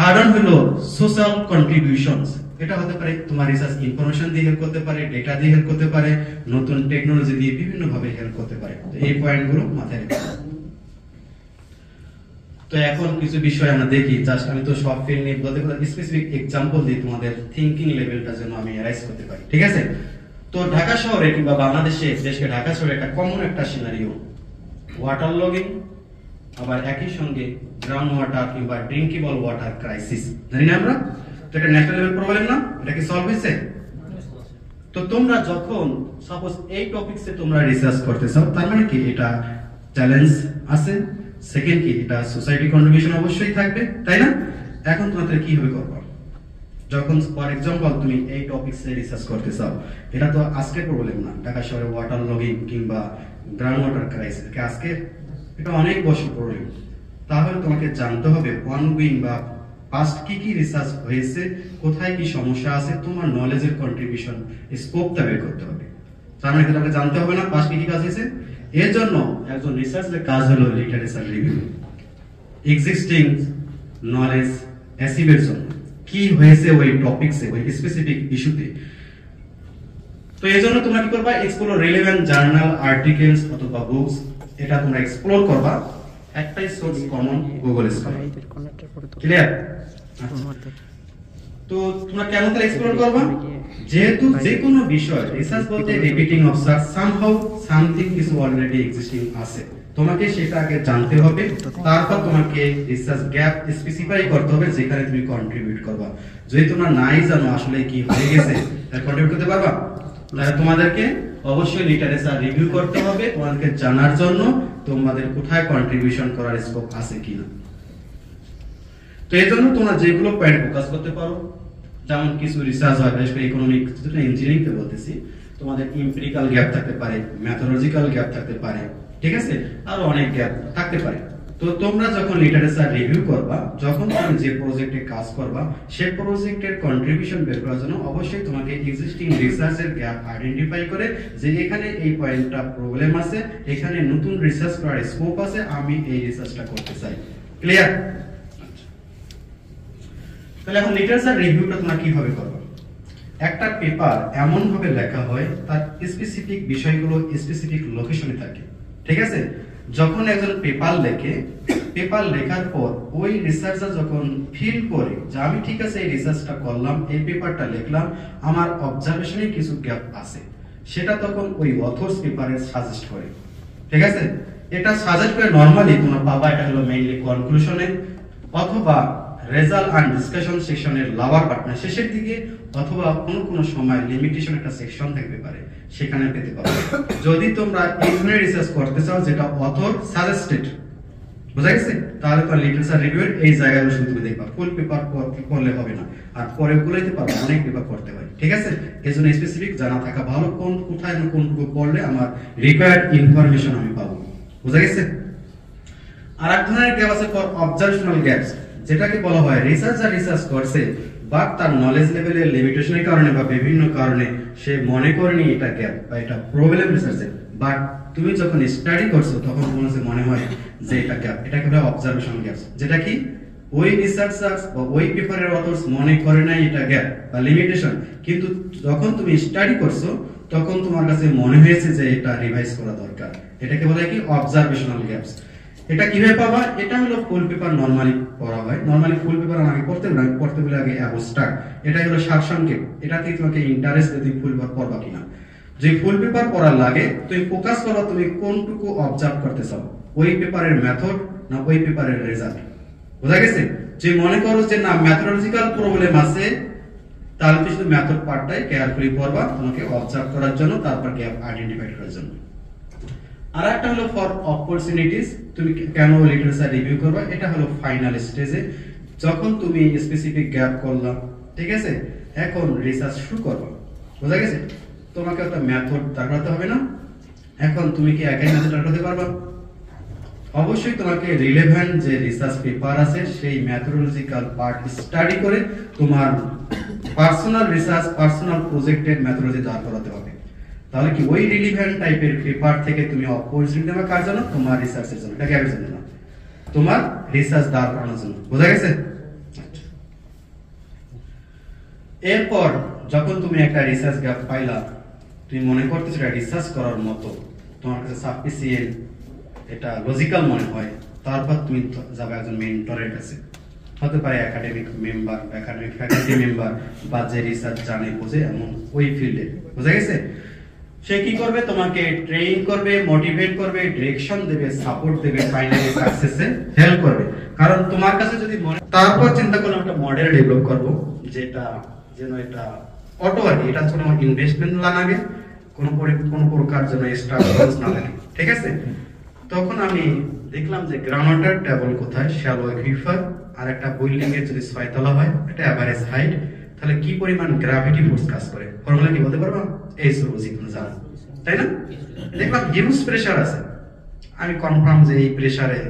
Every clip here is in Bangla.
থার্ড ওয়ান হলো সোশ্যাল কন্ট্রিবিউশনস। এটা হতে পারে তোমার রিসার্চ ইনফরমেশন দিয়ে হেল্প করতে পারে, ডেটা দিয়ে হেল্প করতে পারে, নতুন টেকনোলজি দিয়ে বিভিন্ন ভাবে হেল্প করতে পারে। তো এই পয়েন্টগুলো মাথায় রাখতে। তো এখন কিছু বিষয় আমরা দেখি, জাস্ট আমি তো সব ফিল্ড নিয়ে বলতে পারি, স্পেসিফিক এক্সাম্পল দিয়ে তোমাদের থিংকিং লেভেলটা যেন আমি রাইজ করতে পারি, ঠিক আছে? তো ঢাকা শহরে কিংবা বাংলাদেশে, দেশকে ঢাকা শহরে একটা কমন একটা সিনারিও ওয়াটার লগিং, আবার একই সঙ্গে গ্রাউন্ড ওয়াটার কিংবা ড্রিঙ্কেবল ওয়াটার ক্রাইসিস, জানি না আমরা? তো এটা ন্যাশনাল লেভেল প্রবলেম না? এটা কি সলভ হয়েছে? তো তোমরা যখন সাপোজ এই টপিকসে তোমরা রিসার্চ করতে চাও, তার মানে কি এটা চ্যালেঞ্জ আছে। সেকেন্ড কি এটা সোসাইটি কন্ট্রিবিউশন অবশ্যই থাকবে, তাই না? এখন তোমাদের কি হবে করবা যখন ফর এক্সাম্পল তুমি এই টপিকসে রিসার্চ করতে চাও? এটা তো আজকের প্রবলেম না, ঢাকা শহরে ওয়াটার লগিং কিংবা গ্রাউন্ড ওয়াটার ক্রাইসিস আজকে, এটা অনেক বছর প্রবলেম। তাহলে তোমাকে জানতে হবে অনগোয়িং বা পাস্ট কি কি রিসার্চ হয়েছে, কোথায় কি সমস্যা আছে, তোমার নলেজের কন্ট্রিবিউশন স্কোপটা বের করতে হবে। তার মানে তোমাকে জানতে হবে না পাস্ট কি কি কাজ হয়েছে। এর জন্য একজন রিসার্চের কাজ হলো লিটারেচার রিভিউ, এক্সিস্টিং নলেজ অ্যাচিভের জন্য কি হয়েছে ওই টপিকসে, ওই স্পেসিফিক ইস্যুতে। তো এই জন্য তোমরা কি করবা, এক্সপ্লোর রিলেভেন্ট জার্নাল, আর্টিকেলস অথবা বুকস, এটা তোমরা এক্সপ্লোর করবা। একটাই source common, Google scholar. Clear? তো তোমরা কেন তাহলে এক্সপ্লোর করবা? যেহেতু যে কোনো বিষয় রিসার্চ বলতে রিপিটিং অফ সামহাউ সামথিং কিছু অলরেডি এক্সিস্টিং আছে, তোমাকে সেটা আগে জানতে হবে, তারপর তোমাকে রিসার্চ গ্যাপ স্পেসিফাই করতে হবে যেখানে তুমি কন্ট্রিবিউট করবা। যদি তোমরা নাই জানো আসলে কি হয়ে গেছে, তাহলে কন্ট্রিবিউট করতে পারবা? তাহলে তোমাদেরকে অবশ্যই লিটারেচার রিভিউ করতে হবে, তোমাদেরকে জানার জন্য তোমাদের কোথায় কন্ট্রিবিউশন করার স্কোপ আছে কিনা। তো এই জন্য তোমরা যেগুলো পয়েন্ট ফোকাস করতে পারো, যেমন কিছু রিসার্চ হয়, বিশেষ করে ইকোনমিক, ইঞ্জিনিয়ারিং তে বলতেছি, তোমাদের এমপিরিক্যাল গ্যাপ থাকতে পারে, মেথোডোলজিক্যাল গ্যাপ থাকতে পারে, ঠিক আছে, আরো অনেক গ্যাপ থাকতে পারে। তো তোমরা যখন লিটারেচার রিভিউ করবা, যখন তুমি যে প্রজেক্টে কাজ করবা, সেই প্রজেক্টের কন্ট্রিবিউশন বের করার জন্য অবশ্যই তোমাকে এক্সিস্টিং রিসার্চের গ্যাপ আইডেন্টিফাই করে যে এখানে এই পয়েন্টটা প্রবলেম আছে, এখানে নতুন রিসার্চ করার স্কোপ আছে, আমি এই রিসার্চটা করতে চাই। ক্লিয়ার? তাহলে এখন লিটারেচার রিভিউটা তোমরা কিভাবে করবে? একটা পেপার এমন ভাবে লেখা হয় তার স্পেসিফিক বিষয়গুলো স্পেসিফিক লোকেশনে থাকে, ঠিক আছে? যখন একজন পেপার লেখে, পেপার লেখার পর ওই রিসার্চার যখন ফিল করে যে আমি ঠিক আছে এই রিসার্চটা করলাম, এই পেপারটা লিখলাম, আমার অবজারভেশনে কিছু গ্যাপ আছে, সেটা তখন ওই অথর্স পেপারে সাজেস্ট করে, ঠিক আছে? এটা সাজেস্ট করে নরমালি তোমরা পাবা, এটা হলো মেইনলি কনক্লুশনে অথবা রেজাল্ট এন্ড ডিসকাশন সেকশনের লাভার পার্টনার শেষের দিকে, অথবা কোনো সময় লিমিটেশন একটা সেকশন থাকতে পারে, সেখানে পেতে পারো। যদি তোমরা এই ধরনের রিসার্চ করতে চাও যেটা অথর সাজেস্টেড, বুঝা গেছে, তাহলে তো লিটারেচার রিভিউয়ের এই জায়গাগুলো শুধু তুমি দেখবা, ফুল পেপার পড়লে হবে না, আর পরে গুলোইতে পারো, অনেক পেপার পড়তে হয়, ঠিক আছে? এজন্য স্পেসিফিক জানা থাকা ভালো, কোথায় কোনটুকু পড়লে আমার রিকোয়ার্ড ইনফরমেশন আমি পাবো, বুঝা গেছে? আর এক ধরনের গ্যাপ আছে ফর অবজারভেশনাল গ্যাপস, যেটাকে বলা হয় রিসার্চার রিসার্চ করছে বাট তার নলেজ লেভেলের লিমিটেশনের কারণে বা বিভিন্ন কারণে সে মনে করেনি এটা গ্যাপ বা এটা প্রবলেম রিসার্চের, বাট তুমি যখন স্টাডি করছো তখন মনে হয় যে এটা গ্যাপ। এটাকে বলা হয় অবজারভেশনাল গ্যাপস, যেটা কি ওই রিসার্চার বা ওই পেপারের অথর্স মনে করে নাই এটা গ্যাপ বা লিমিটেশন, কিন্তু যখন তুমি স্টাডি করছো তখন তোমার কাছে মনে হয়েছে যে এটা রিভাইজ করা দরকার। এটাকে বলা হয় কি অবজারভেশনাল গ্যাপস। এটা কিভাবে পাবা? এটা হলো ফুল পেপার নরমালি পড়া হয়, নরমালি ফুল পেপার আমাকে পড়তে বলে আগে অ্যাবস্ট্রাক্ট, এটা হলো সারসংক্ষেপ, এটাতে তোমাকে ইন্টারেস্ট তুমি ফুল পেপার পড়বা কিনা। যে ফুল পেপার পড়ার লাগে তুমি ফোকাস করবা তুমি কোনটুকু অবজার্ভ করতে চাও, ওই পেপারের মেথড না ওই পেপারের রেজাল্ট, বুঝা গেছে? যে মনে করো যে না মেথোডোলজিক্যাল প্রবলেম আছে, তাহলে তুমি শুধু মেথড পার্টটাই কেয়ারফুলি পড়বা, তোমাকে অবজার্ভ করার জন্য, তারপর গ্যাপ আইডেন্টিফাই করার জন্য। আর একটা হলো ফর অপরচুনিটিস, তুমি কেন লিটারেচার রিভিউ করবা, এটা হলো ফাইনাল স্টেজে, যখন তুমি স্পেসিফিক গ্যাপ করলা, ঠিক আছে, এখন রিসার্চ শুরু করবা, বুঝা গেছে? তোমাকে একটা মেথড দাঁড়াতে হবে না, এখন তুমি কি একই মেথড দাঁড়াতে পারবা? অবশ্যই তোমাকে রিলেভেন্ট যে রিসার্চ পেপার আছে সেই মেথোডোলজিক্যাল পার্ট স্টাডি করে তোমার পার্সোনাল রিসার্চ, পার্সোনাল প্রজেক্টের মেথোডোলজি দাঁড় করাতে হবে। তাহলে কি ওই রিলেভেন্ট টাইপের পেপার থেকে তুমি অপরচুনিটি নেওয়া কার জন্য? তোমার রিসার্চের জন্য, এটা গ্যাপের জন্য না, তোমার রিসার্চ দাঁড় করানোর জন্য, বোঝা গেছে? এরপর যখন তুমি একটা রিসার্চ গ্যাপ পাইলা, তুমি মনে করতেছো এটা রিসার্চ করার মতো, তোমার কাছে সাফিসিয়েন্ট, এটা লজিক্যাল মনে হয়, তারপর তুমি যাবে একজন মেন্টরের কাছে, হতে পারে academic member, academic faculty member, বা যে রিসার্চ জানে বোঝে এমন ওই ফিল্ডে, বুঝা গেছে? সে কি করবে? তোমাকে ট্রেন করবে, মোটিভেট করবে, ডিরেকশন দেবে, সাপোর্ট দেবে, ফাইনালি সাকসেসে হেল্প করবে। কারণ তোমার কাছে যদি মনে, তারপর চিন্তা করলাম একটা মডেল ডেভেলপ করব, যেটা যেন এটা অটো আর কি, এটা কোনো ইনভেস্টমেন্ট না লাগে, কোনো প্রকার যেন এক্সট্রা খরচ না লাগে, ঠিক আছে? তখন আমি দেখলাম যে গ্রাউন্ড ওয়াটার টেবল কোথায়, শ্যালো অ্যাকুইফার, আর একটা বিল্ডিং এর যদি 6 তলা হয়, এটা এভারেজ হাইট, তাহলে কি পরিমাণ গ্র্যাভিটি ফোর্স কাজ করে, ফর্মুলা কি বলতে পারবা? এই সুরোজি তুমি জানো, তাই না? দেখলাম হিউজ প্রেসার আছে, আমি কনফার্ম যে এই প্রেসারে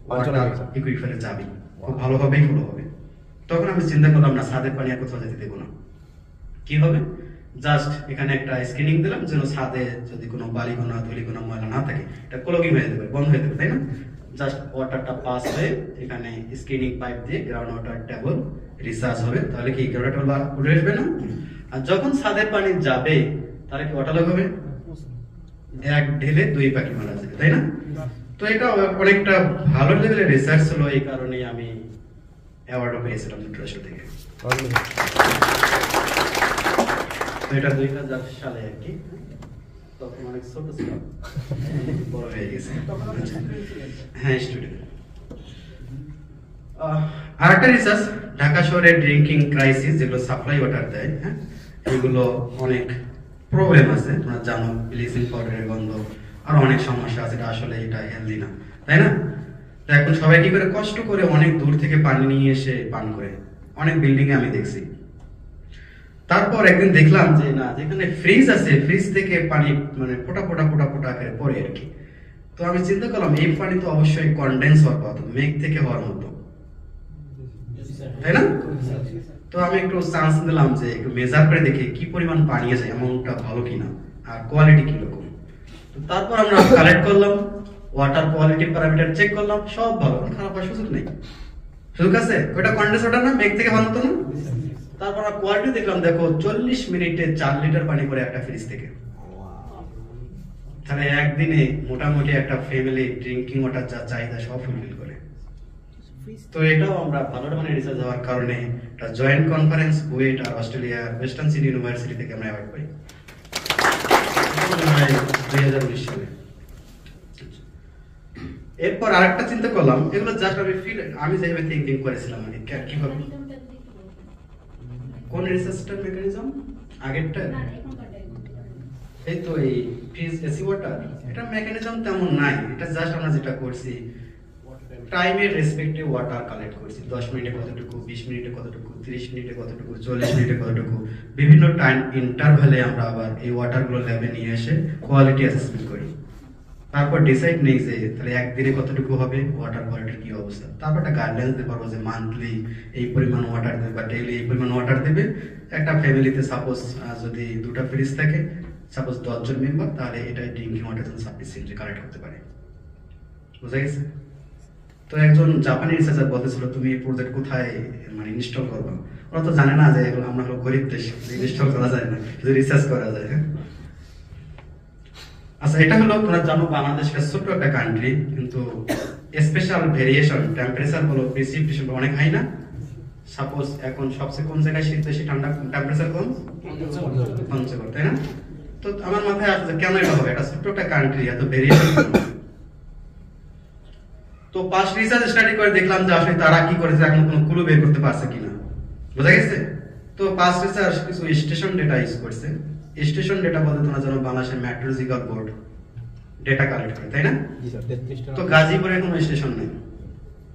ওয়াটার অ্যাকুইফারে যাবে, খুব ভালোভাবেই ফলো হবে। তখন আমি চিন্তা করলাম না, ছাদের পানি আর কোথাও যেতে দেবো না। কি হবে? জাস্ট এখানে একটা স্ক্রিনিং দিলাম, যেন ছাদে যদি কোনো বালিকণা ধুলিকণা ময়লা না থাকে, এটা ক্লোগিং হয়ে যাবে, বন্ধ হয়ে যাবে, তাই না? জাস্ট ওয়াটারটা পাস হয়ে এখানে স্ক্রিনিং পাইপ দিয়ে গ্রাউন্ড ওয়াটার টেবল রিচার্জ হবে, তাহলে কি গ্রাউন্ড ওয়াটার উঠে আসবে না? আর যখন ছাদের পানি যাবে, তাহলে কি ওয়াটার হবে? এক ঢেলে 2 পাখি মারা যাবে, তাই না? তো এটা অনেকটা ভালো লেভেলের রিসার্চ হলো, এই কারণে আমি অ্যাওয়ার্ডও পেয়েছিলাম যুক্তরাষ্ট্র থেকে। তো এটা 2000 সালে আর কি, তখন অনেক ছোট ছিল, বড় হয়ে গেছে। হ্যাঁ, স্টুডেন্ট। আরেকটা রিসার্চ, ঢাকা শহরে ড্রিঙ্কিং ক্রাইসিস, যেগুলো সাপ্লাই ওয়াটার দেয়, হ্যাঁ, এগুলো অনেক প্রবলেম আছে, তোমরা জানো, ব্লিচিং পাউডারের গন্ধ, আর অনেক সমস্যা আছে, এটা আসলে এটা হেলদি না, তাই না? তো এখন সবাই কি করে? কষ্ট করে অনেক দূর থেকে পানি নিয়ে এসে পান করে, অনেক বিল্ডিং এ আমি দেখছি। তারপর একদিন দেখলাম যে না, যেখানে ফ্রিজ আছে, ফ্রিজ থেকে পানি মানে ফোটা ফোটা ফোটা ফোটা আকারে পড়ে আর কি। তো আমি চিন্তা করলাম এই পানি তো অবশ্যই কনডেন্স হওয়ার কথা, মেঘ থেকে হওয়ার মতো, তাই না? তো আমি একটু চান্স দিলাম যে একটু মেজার করে দেখি কি পরিমাণ পানি আছে, এমনটা ভালো কিনা, আর কোয়ালিটি কিরকম। তো তারপর আমরা কালেক্ট করলাম, ওয়াটার কোয়ালিটি প্যারামিটার চেক করলাম, সব ভালো, খারাপ হওয়ার সুযোগ নেই। সুযোগ আছে? ওটা কনডেন্স ওয়াটার না, মেঘ থেকে বানাতো না? তারপর কোয়ালিটি দেখলাম, দেখো 40 মিনিটে 4 লিটার পানি করে একটা ফ্রিজ থেকে। তাহলে একদিনে মোটামুটি একটা ফ্যামিলি ড্রিঙ্কিং ওয়াটার যা চাহিদা সব ফুলফিল করে। তো এটাও আমরা ভালো মানে রিসার্চ হওয়ার কারণে একটা জয়েন্ট কনফারেন্স বুয়েট আর অস্ট্রেলিয়া ওয়েস্টার্ন সিডনি ইউনিভার্সিটি থেকে আমরা অ্যাওয়ার্ড পাই 2019 সালে। এরপর আরেকটা চিন্তা করলাম, এগুলো জাস্ট আমি যেভাবে থিঙ্কিং করেছিলাম, মানে কিভাবে, কোন রিসার্চটার মেকানিজম আগেরটা, এই তো এই ফ্রিজ এসি ওয়াটার, এটা মেকানিজম তেমন নাই, এটা জাস্ট আমরা যেটা করছি টাইমের রেসপেক্টে ওয়াটার কালেক্ট করছি, 10 মিনিটে কতটুকু, 20 মিনিটে কতটুকু, 30 মিনিটে কতটুকু, 40 মিনিটে কতটুকু, বিভিন্ন টাইম ইন্টারভ্যালে আমরা আবার এই ওয়াটারগুলো ল্যাবে নিয়ে এসে কোয়ালিটি অ্যাসেসমেন্ট করি। তারপর ডিসাইড নেই যে তাহলে একদিনে কতটুকু হবে, ওয়াটার কোয়ালিটির কি অবস্থা, তারপর একটা গাইডলাইন্স দিতে পারবো যে মান্থলি এই পরিমাণ ওয়াটার দেবে বা ডেইলি এই পরিমাণ ওয়াটার দেবে। একটা ফ্যামিলিতে সাপোজ যদি 2টা ফ্রিজ থাকে, সাপোজ 10 জন মেম্বার, তাহলে এটা ড্রিঙ্কিং ওয়াটার সাফিসিয়েন্টলি কালেক্ট করতে পারে, বুঝা গেছে? তো একজন জাপানি রিসার্চার বলতেছিল তুমি এই প্রজেক্ট কোথায় মানে ইনস্টল করবে, ওরা তো জানে না যে আমরা হলো গরিব দেশ, ইনস্টল করা যায় না, শুধু রিসার্চ করা যায়। হ্যাঁ, আচ্ছা, এটা হলো তোমরা জানো বাংলাদেশ ছোট্ট একটা কান্ট্রি, কিন্তু স্পেশাল ভেরিয়েশন টেম্পারেচার বলো, প্রেসিপিটেশন অনেক হাই না? সাপোজ এখন সবচেয়ে কোন জায়গায় শীত বেশি, ঠান্ডা টেম্পারেচার কম? পঞ্চগড়, তাই না? তো আমার মাথায় আসছে কেন এটা হবে, এটা ছোট্ট একটা কান্ট্রি, এত ভেরিয়েশন। তো পাস রিসার্চ স্টাডি করে দেখলাম যে আসলে তারা কি করেছে, এখন কোনো ক্লু বের করতে পারছে কিনা, বুঝা গেছে? তো পাস রিসার্চ কিছু স্টেশন ডেটা ইউজ করছে। স্টেশন ডেটা বলতে তোমরা জানো বাংলাদেশের মেট্রোলজিক্যাল বোর্ড ডেটা কালেক্ট করে, তাই না? তো গাজীপুরে কোনো স্টেশন নেই,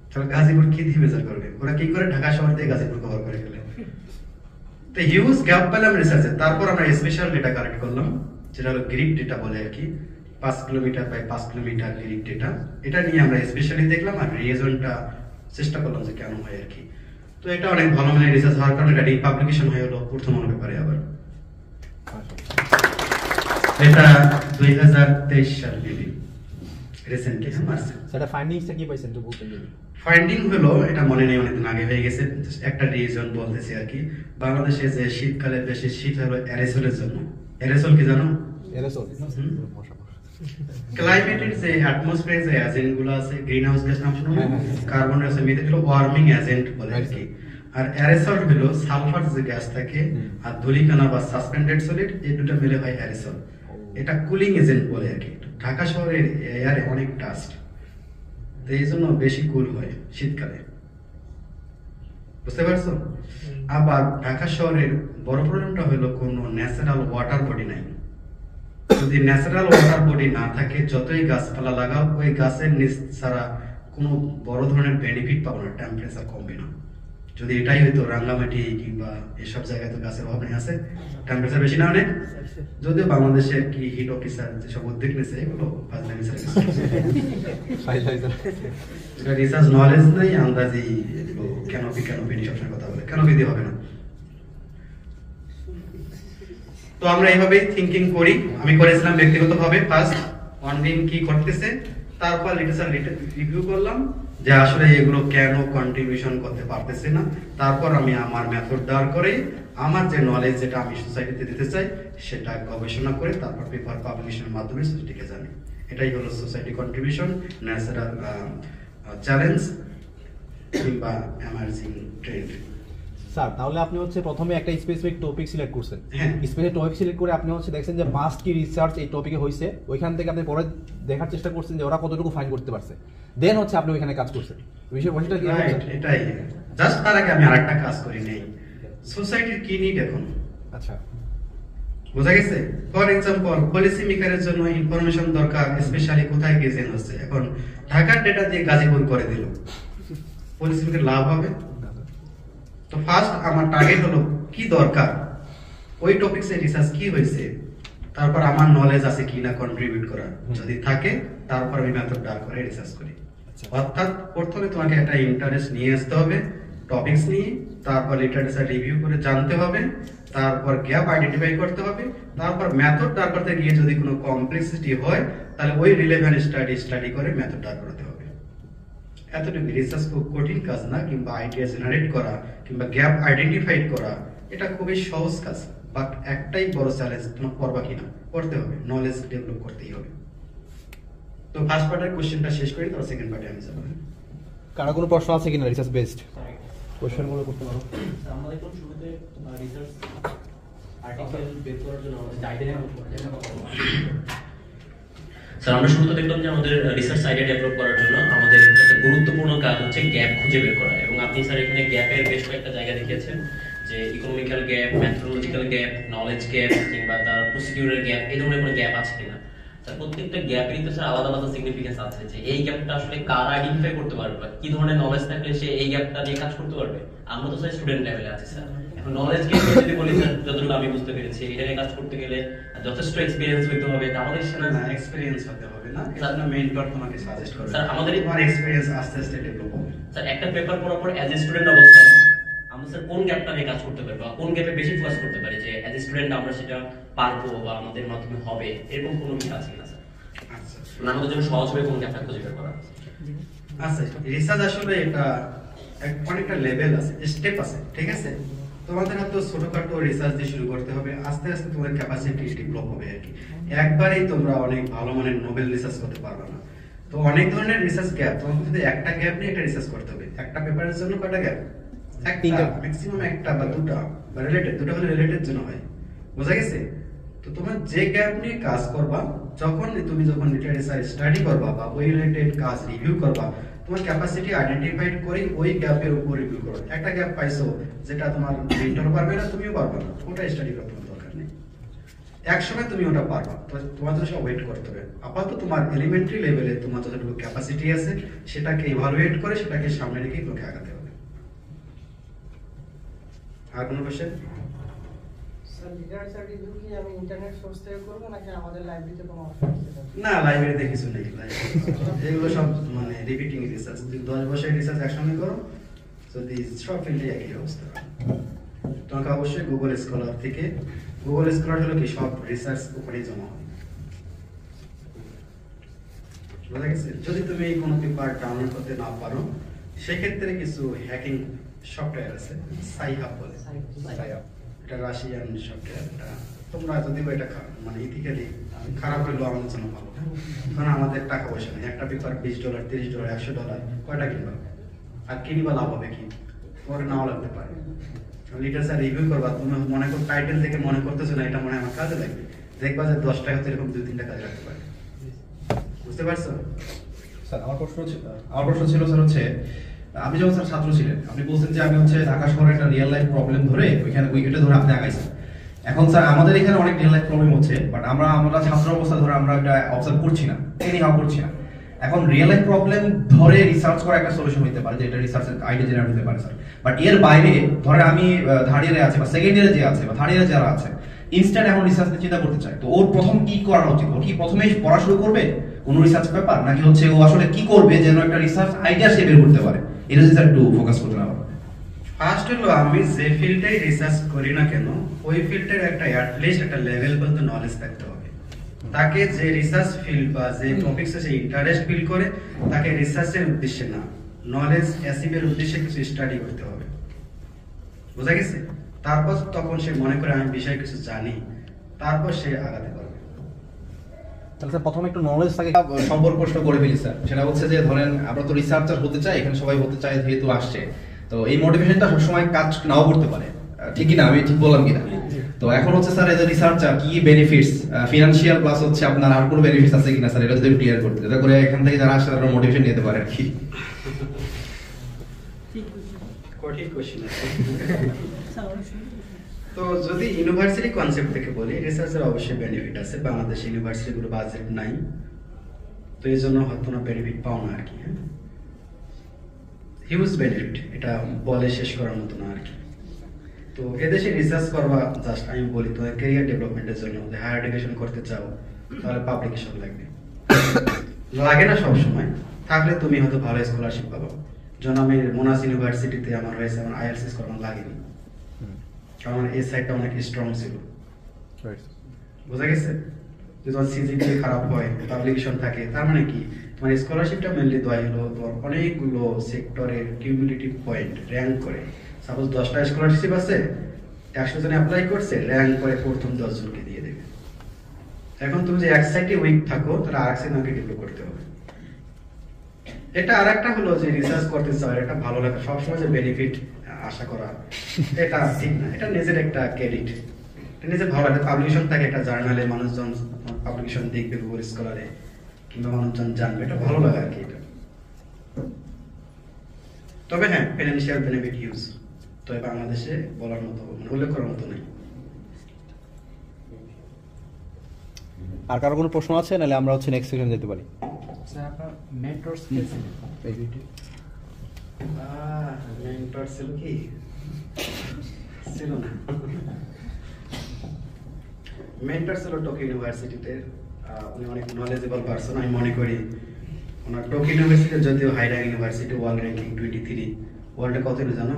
তাহলে গাজীপুর কি দিয়ে মেজার করবে? ওরা কি করে ঢাকা শহর দিয়ে গাজীপুর কভার করে ফেলে। তো হিউজ গ্যাপ পেলাম রিসার্চে। তারপর আমরা স্পেশাল ডেটা কালেক্ট করলাম, যেটা হলো গ্রিড ডেটা বলে আর কি, 5 kilometre by 5 kilometre grid data. এটা নিয়ে আমরা স্পেশালি দেখলাম আর রিয়েজনটা চেষ্টা করলাম যে কেন হয় আর কি। তো এটা অনেক ভালো মানে রিসার্চ হওয়ার কারণে এটা রিপাবলিকেশন হয়ে হলো প্রথম পেপারে আবার। এটা 2023 সালে রিসেন্টলি মার্চে। সেটা ফাইন্ডিংসটা কি পাইছেন তো বলতে দিন। ফাইন্ডিং হলো, এটা মনে নেই, অনেকদিন আগে হয়ে গেছে, একটা রিজন বলতেছি আর কি। বাংলাদেশে যে শীতকালে বেশি শীত হলো অ্যারেসলের জন্য। অ্যারেসল কি জানো? এরসল ক্লাইমেটের যে অ্যাটমসফিয়ার যে এজেন্ট গুলো আছে, গ্রিন হাউস গ্যাস নাম শুনো? হ্যাঁ, হ্যাঁ। কার্বন ডাই অক্সাইড, মিথেন হলো ওয়ার্মিং এজেন্ট বলে আর কি। আর অ্যারেসল হলো সালফার যে গ্যাস থাকে আর ধূলিকণা বা সাসপেন্ডেড সলিড, এই দুটো মিলে হয় অ্যারেসল। এটা কুলিং এজেন্ট বলে আর কি। ঢাকা শহরের এয়ারে অনেক ডাস্ট, তো এই জন্য বেশি কুল হয় শীতকালে, বুঝতে পারছো? আবার ঢাকা শহরের বড় প্রবলেমটা হলো কোনো ন্যাচারাল ওয়াটার বডি নাই। যদি ন্যাচারাল ওয়াটার বডি না থাকে, যতই গাছপালা লাগাও, ওই গাছের নিচ ছাড়া কোনো বড় ধরনের বেনিফিট পাবো না, টেম্পারেচার কমবে না। যদি এটাই হইতো রাঙ্গামাটি কিংবা এসব জায়গায় তো গাছের অভাব নেই, আছে, টেম্পারেচার বেশি না অনেক। যদিও বাংলাদেশে কি হিট অফিসার যেসব উদ্যোগ নিয়েছে এগুলো ফাজলামি স্যার, এটা রিসার্চ নলেজ নেই, আন্দাজি ক্যানোপি সবসময় কথা বলে, ক্যানোপি দিয়ে হবে না। তো আমরা এইভাবেই থিঙ্কিং করি। আমি করেছিলাম ব্যক্তিগতভাবে ফার্স্ট অনলাইন কি করতেছে, তারপর লিটারেচার রিভিউ করলাম যে আসলে এগুলো কেন কন্ট্রিবিউশন করতে পারতেছে না। তারপর আমি আমার মেথড দাঁড় করে আমার যে নলেজ যেটা আমি সোসাইটিতে দিতে চাই সেটা গবেষণা করে তারপর পেপার পাবলিশের মাধ্যমে সোসাইটিকে জানি। এটাই হলো সোসাইটি কন্ট্রিবিউশন, ন্যাচারাল চ্যালেঞ্জ কিংবা এমার্জিং ট্রেন্ড। স্যার তাহলে আপনি হচ্ছে প্রথমে একটা স্পেসিফিক টপিক সিলেক্ট করছেন, হ্যাঁ। স্পেসিফিক টপিক সিলেক্ট করে আপনি হচ্ছে দেখছেন যে পাস্ট কি রিসার্চ এই টপিকে হয়েছে, ওইখান থেকে আপনি পরে দেখার চেষ্টা করছেন যে ওরা কতটুকু ফাইন করতে পারছে, দেন হচ্ছে আপনি ওইখানে কাজ করছেন। বিষয়টা কি? রাইট, এটাই। জাস্ট তার আগে আমি আরেকটা কাজ করি নেই, সোসাইটির কি নিড এখন, আচ্ছা, বোঝা গেছে? ফর এক্সাম্পল, পলিসি মেকারের জন্য ইনফরমেশন দরকার, স্পেশালি কোথায় গেছেন হচ্ছে। এখন ঢাকার ডেটা দিয়ে গাজীপুর করে দিল, পলিসি মেকার লাভ হবে? তো ফার্স্ট আমার টার্গেট হলো কি দরকার, ওই টপিকসে রিসার্চ কি হয়েছে, তারপর আমার নলেজ আছে কি না কন্ট্রিবিউট করা, যদি থাকে তারপর আমি মেথড দাঁড় করে রিসার্চ করি। অর্থাৎ প্রথমে তোমাকে একটা ইন্টারেস্ট নিয়ে আসতে হবে টপিকস নিয়ে, তারপর লিটারেচার রিভিউ করে জানতে হবে, তারপর গ্যাপ আইডেন্টিফাই করতে হবে, তারপর মেথড দাঁড় করতে গিয়ে যদি কোনো কমপ্লেক্সিটি হয় তাহলে ওই রিলেভেন্ট স্টাডি করে মেথড দাঁড় করতে হবে। এতটুকু। রিসার্চ খুব কঠিন কাজ না, কিংবা আইডিয়া জেনারেট করা কিংবা গ্যাপ আইডেন্টিফাই করা এটা খুবই সহজ কাজ। বাট একটাই বড় চ্যালেঞ্জ, তোমার করবা কিনা, করতে হবে, নলেজ ডেভেলপ করতেই হবে। তো ফার্স্ট পার্টের কোশ্চেনটা শেষ করি, তারপর সেকেন্ড পার্টে আমি যাব। কারো কোনো প্রশ্ন আছে কিনা রিসার্চ বেসড কোশ্চেনগুলো করতে পারো? আমাদের কোন শুরুতে রিসার্চ আর্টিকেল বের করার জন্য আমাদের আইডিয়া ডেভেলপ করা যায়। স্যার আমরা শুরুতে দেখলাম যে আমাদের রিসার্চ আইডিয়া ডেভেলপ করার জন্য আমাদের একটা গুরুত্বপূর্ণ কাজ হচ্ছে গ্যাপ খুঁজে বের করা, এবং আপনি স্যার এখানে গ্যাপের বেশ কয়েকটা জায়গা দেখিয়েছেন, যে economical gap, methodological gap, knowledge gap কিংবা তার প্রসিডিউরাল গ্যাপ, এই ধরনের কোনো গ্যাপ আছে কিনা। স্যার প্রত্যেকটা গ্যাপেরই তো স্যার আলাদা আলাদা সিগনিফিকেন্স আছে, যে এই গ্যাপটা আসলে কার আইডেন্টিফাই করতে পারবে বা কি ধরনের নলেজ থাকলে সে এই গ্যাপটা নিয়ে কাজ করতে পারবে। আমরা তো স্যার স্টুডেন্ট লেভেলে আছি স্যার, এখন নলেজ গ্যাপ যদি বলি স্যার, যতটুকু আমি বুঝতে পেরেছি এটা নিয়ে কাজ করতে গেলে যথেষ্ট এক্সপেরিয়েন্স হতে হবে। তাহলে না, এক্সপেরিয়েন্স হতে হবে না, এজন্য মেন্টর তোমাকে সাজেস্ট করবে। স্যার আমাদের তোমার এক্সপেরিয়েন্স আস্তে আস্তে ডেভেলপ হবে। স্যার একটা পেপার পড়ার পর অ্যাজ এ স্টুডেন্ট অবস্থায় আমরা স্যার কোন গ্যাপটা নিয়ে কাজ করতে পারবো বা কোন গ্যাপে বেশি ফোকাস করতে পারি, যে অ্যাজ এ স্টুডেন্ট আমরা সেটা পারবো বা আমাদের মাধ্যমে হবে, এরকম কোনো কিছু আছে কিনা স্যার? আচ্ছা, মানে আমাদের জন্য সহজ হবে কোন গ্যাপটা খুঁজে বের করা। আচ্ছা, রিসার্চ আসলে এটা অনেকটা লেভেল আছে, স্টেপ আছে, ঠিক আছে? তোমাদের হয়তো ছোটখাটো রিসার্চ দিয়ে শুরু করতে হবে, আস্তে আস্তে তোমাদের ক্যাপাসিটি ডেভেলপ হবে আর কি। একবারেই তোমরা অনেক ভালো মানের নোবেল রিসার্চ করতে পারবে না। তো অনেক ধরনের রিসার্চ গ্যাপ, তোমাকে যদি একটা গ্যাপ নিয়ে একটা রিসার্চ করতে হবে। একটা পেপারের জন্য কয়টা গ্যাপ? একটা, ম্যাক্সিমাম একটা বা দুটা, বা রিলেটেড, দুটো হলে রিলেটেড জন্য হয়, বোঝা গেছে? তো তোমার যে গ্যাপ নিয়ে কাজ করবা, যখন লিটারেচার স্টাডি করবা বা ওই রিলেটেড কাজ রিভিউ করবা, তোমার ক্যাপাসিটি আইডেন্টিফাইড করে ওই গ্যাপের উপর রিভিউ করো। একটা গ্যাপ পাইছো যেটা তোমার মেন্টর পারবে না, তুমিও পারবে না, ওটা স্টাডি করার কোনো দরকার নেই। একসময় তুমি ওটা পারবা, তো তোমার জন্য ওয়েট করতে হবে। আপাতত তোমার এলিমেন্টারি লেভেলে তোমার যতটুকু ক্যাপাসিটি আছে সেটাকে ইভালুয়েট করে সেটাকে সামনে রেখে তোমাকে আগাতে হবে। আর কোনো কোশ্চেন? স্যার লিটারেচার রিভিউ কি আমি ইন্টারনেট সোর্স থেকে করব নাকি আমাদের লাইব্রেরিতে কোনো অপশন আছে? না, লাইব্রেরিতে কিছু নেই। এগুলো সব মানে রিপিটিং রিসার্চ, 10 বছরের রিসার্চ একসঙ্গে করো, যদি সব ফিল্ডে একই অবস্থা। তোমাকে অবশ্যই গুগল স্কলার থেকে, গুগল স্কলার হলো কি সব রিসার্চ ওখানেই জমা হয়, বোঝা গেছে? যদি তুমি কোনো পেপার ডাউনলোড করতে না পারো সেক্ষেত্রে কিছু হ্যাকিং সফটওয়্যার আছে, সাইহাব বলে। এটা রাশিয়ান সফটওয়্যার। এটা তোমরা যদিও এটা মানে ইথিক্যালি খারাপ হলেও আমাদের জন্য ভালো, কারণ আমাদের টাকা পয়সা নেই। একটা পেপার $20, $30, $100 কয়টা কিনবা? আর কিনবা লাভ হবে কি? তোমার নাও লাগতে পারে। লিটারেচার রিভিউ করবা, তুমি মনে করো টাইটেল দেখে মনে করতেছো না এটা মনে হয় আমার কাজে লাগবে, দেখবা যে 10 টাকা এরকম 2-3টা কাজে লাগতে পারে। বুঝতে পারছো? স্যার আমার প্রশ্ন ছিল স্যার হচ্ছে, আপনি যখন স্যার ছাত্র ছিলেন আপনি বলছেন যে আমি হচ্ছে ঢাকা শহরে একটা রিয়েল লাইফ প্রবলেম ধরে ওইটা ধরে আপনি আগাইছেন। এখন স্যার আমাদের এখানে অনেক রিয়েল লাইফ প্রবলেম হচ্ছে, বাট আমরা ছাত্র অবস্থা ধরে আমরা এটা অবজার্ভ করছি না, করছি না। এখন রিয়েল লাইফ প্রবলেম ধরে রিসার্চ করা একটা সলিউশন হতে পারে, যে এটা রিসার্চের আইডিয়া জেনারেট হতে পারে স্যার। বাট এর বাইরে ধরে আমি থার্ড ইয়ারে আছে বা সেকেন্ড ইয়ারে যে আছে বা থার্ড ইয়ারে যারা আছে ইনস্ট্যান্ট এখন রিসার্চ চিন্তা করতে চায়, তো ওর প্রথম কি করা উচিত? ও কি প্রথমে পড়া শুরু করবে কোন রিসার্চ পেপার, নাকি হচ্ছে ও আসলে কি করবে যেন একটা রিসার্চ আইডিয়া সে বের করতে পারে? এটা যদি স্যার একটু ফোকাস করতে না পারে। ফার্স্ট হলো আমি যে ফিল্ডটাই রিসার্চ করি না কেন ওই ফিল্ডের একটা অ্যাটলিস্ট একটা লেভেল বলতে নলেজ থাকতে হবে। তাকে যে রিসার্চ ফিল্ড বা যে টপিকসে সে ইন্টারেস্ট ফিল করে তাকে রিসার্চের উদ্দেশ্যে না, নলেজ অ্যাচিভের উদ্দেশ্যে কিছু স্টাডি করতে হবে। বুঝা গেছে? তারপর তখন সে মনে করে আমি বিষয়ে কিছু জানি, তারপর সে আগাতে পারবে। তাহলে স্যার প্রথমে একটু নলেজ থাকে। সম্পর্ক প্রশ্ন করে ফেলি স্যার, সেটা হচ্ছে যে ধরেন আমরা তো রিসার্চার হতে চাই, এখানে সবাই হতে চায় যেহেতু আসছে, তো এই মোটিভেশনটা সবসময় কাজ নাও করতে পারে, ঠিকই না? আমি ঠিক বললাম কিনা? তো এখন হচ্ছে স্যার এজ এ রিসার্চার কি বেনিফিটস, ফিনান্সিয়াল প্লাস হচ্ছে আপনার আর কোনো বেনিফিটস আছে কিনা স্যার, এটা যদি ক্লিয়ার করতে, যাতে করে এখান থেকে যারা আসে তারা মোটিভেশন নিতে পারে আর কি। কঠিন কোশ্চেন। তো যদি ইউনিভার্সিটি কনসেপ্ট থেকে বলি, রিসার্চের অবশ্যই বেনিফিট আছে। বাংলাদেশ ইউনিভার্সিটিগুলো বাজেট নাই, তো এই জন্য হয়তো না বেনিফিট পাও না আর কি। হিউজ বেনিফিট, এটা বলে শেষ করার মতো না আর কি। তো এদেশে রিসার্চ করবা জাস্ট আমি বলি তো ক্যারিয়ার ডেভেলপমেন্টের জন্য, যে হায়ার এডুকেশন করতে চাও তাহলে পাবলিকেশন লাগবে, লাগে না সব সময়, থাকলে তুমি হয়তো ভালো স্কলারশিপ পাবো। যেন আমি মোনাস ইউনিভার্সিটিতে আমার হয়েছে, আমার আইএলটিএস করানো লাগেনি, কারণ এই সাইডটা অনেক স্ট্রং ছিল। বোঝা গেছে? যদি তোমার সিজিপিএ খারাপ হয়, পাবলিকেশন থাকে, তার মানে কি তোমার স্কলারশিপটা মেনলি দেওয়া হলো তোমার অনেকগুলো সেক্টরের কিউমুলেটিভ পয়েন্ট র্যাঙ্ক করে। সাপোজ 10টা স্কলারশিপ আছে, 100 জন অ্যাপ্লাই করছে, র্যাঙ্ক করে প্রথম 10 জনকে দিয়ে দেবে। এখন তুমি যে এক সাইডে উইক থাকো, তাহলে আরেক সাইড আমাকে ডেভেলপ করতে হবে। এটা আর একটা হলো যে রিসার্চ করতে চাও, এটা ভালো লাগে, সবসময় যে বেনিফিট আশা করা এটা ঠিক না, এটা নিজের একটা ক্রেডিট, নিজের ভালো লাগে। পাবলিকেশন থাকে একটা জার্নালে, মানুষজন পাবলিকেশন দেখবে, গুগল স্কলারে কিংবা মানুষজন জানবে, এটা ভালো লাগে আর কি। এটা তবে হ্যাঁ, ফিনান্সিয়াল বেনিফিট হিউজ, তবে বাংলাদেশে বলার মতো মানে উল্লেখ করার মতো নেই। আর কারো কোনো প্রশ্ন আছে? নাহলে আমরা হচ্ছে নেক্সট সেকশন যেতে পারি। স্যার আপনার মেন্টর স্কিল মেন্টর ছিল কি? ছিল না। মেন্টর ছিল টোকিও ইউনিভার্সিটিতে, উনি অনেক নলেজেবল পারসন আমি মনে করি। ওনার টোকিও ইউনিভার্সিটি যদিও high rank university, world ranking 23, ওয়ার্ল্ডে কত জানো?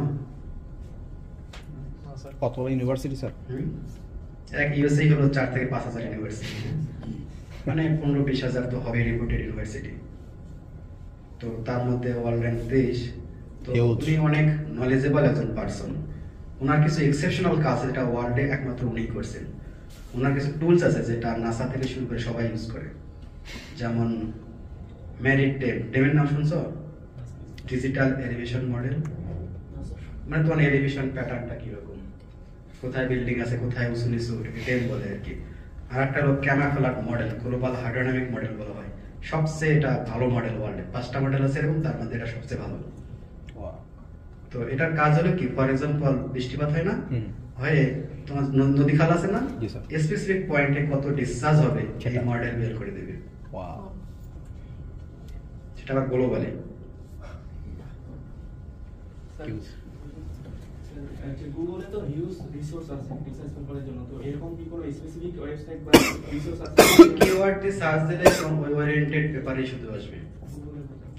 কত ইউনিভার্সিটি স্যার? এক ইউএসএ হলো 4 থেকে 5,000 ইউনিভার্সিটি, মানে 15-20 হাজার তো হবে রিপোর্টেড ইউনিভার্সিটি। তো তার মধ্যে ওয়ার্ল্ড র্যাঙ্ক 23। তো উনি অনেক নলেজেবল একজন পারসন। ওনার কিছু এক্সেপশনাল কাজ যেটা ওয়ার্ল্ডে একমাত্র উনি করছেন। ওনার কিছু টুলস আছে যেটা নাসা থেকে শুরু করে সবাই ইউজ করে, যেমন মেরিট টেমের নাম শুনছো? ডিজিটাল এলিভেশন মডেল, মানে তোমার এলিভেশন প্যাটার্নটা কিরকম, কোথায় বিল্ডিং আছে, কোথায় উঁচু নিচু, টেম বলে আর কি। আর একটা হলো ক্যামাফ্লাট মডেল, গ্লোবাল হাইড্রোডাইনামিক মডেল বলা হয়। সবচেয়ে এটা ভালো মডেল ওয়ার্ল্ডে, 5টা মডেল আছে এরকম, তার মধ্যে এটা সবচেয়ে ভালো। তো এটার কাজ হলো কি, ফর এক্সাম্পল বৃষ্টিপাত হয় না, হয়ে তোমার নদী খাল আছে না, স্পেসিফিক পয়েন্টে কত ডিসচার্জ হবে এই মডেল বের করে দেবে। সেটা আবার গ্লোবালি। গুগলে তো হিউজ রিসোর্স আছে রিসার্চ করার জন্য, তো এরকম কি কোনো স্পেসিফিক ওয়েবসাইট বা রিসোর্স আছে? কিওয়ার্ড দিয়ে সার্চ দিলে ওয়েব ওরিয়েন্টেড পেপারই শুধু আসবে।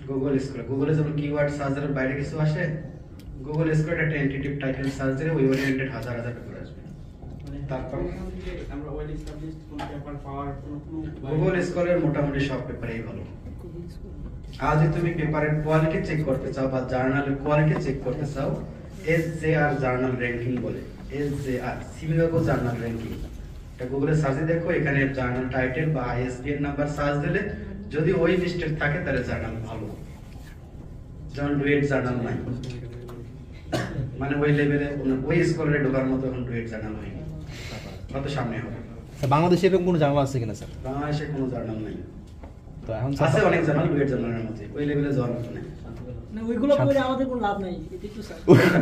গুগল স্কলার, গুগলে যেমন কিওয়ার্ড সার্চের বাইরে কিছু আসে, গুগল স্কলার একটা এন্টিটিভ টাইটেল সার্চ দিলে ওয়েব ওরিয়েন্টেড হাজার হাজার পেপার আসবে। তারপর আমরা ওয়েল এস্টাবলিশড কোন পেপার পাওয়ার কোনো ক্লু? গুগল স্কলার মোটামুটি সব পেপারেই ভালো। আর যদি তুমি পেপারের কোয়ালিটি চেক করতে চাও বা জার্নালের কোয়ালিটি চেক করতে চাও, SJR জার্নাল র্যাঙ্কিং বলে, SJR শিকাগো জার্নাল র্যাঙ্কিং, এটা গুগলে সার্চে দেখো, এখানে জার্নাল টাইটেল বা ISBN নাম্বার সার্চ দিলে যদি ওই লিস্টেড থাকে তাহলে জার্নাল ভালো, যেমন ডুয়েট জার্নাল নাই, মানে ওই লেভেলে ওই স্কলারে ঢোকার মতো এখন ডুয়েট জার্নাল হয়নি, কত সামনে হবে। বাংলাদেশে এরকম কোনো জার্নাল আছে কিনা স্যার? বাংলাদেশে কোনো জার্নাল নাই, তো এখন আছে অনেক জার্নাল ডুয়েট জার্নালের মধ্যে, ওই লেভেলে যাওয়ার মতো নেই। না ওইগুলো করে আমাদের কোনো লাভ নাই, এটা একটু স্যার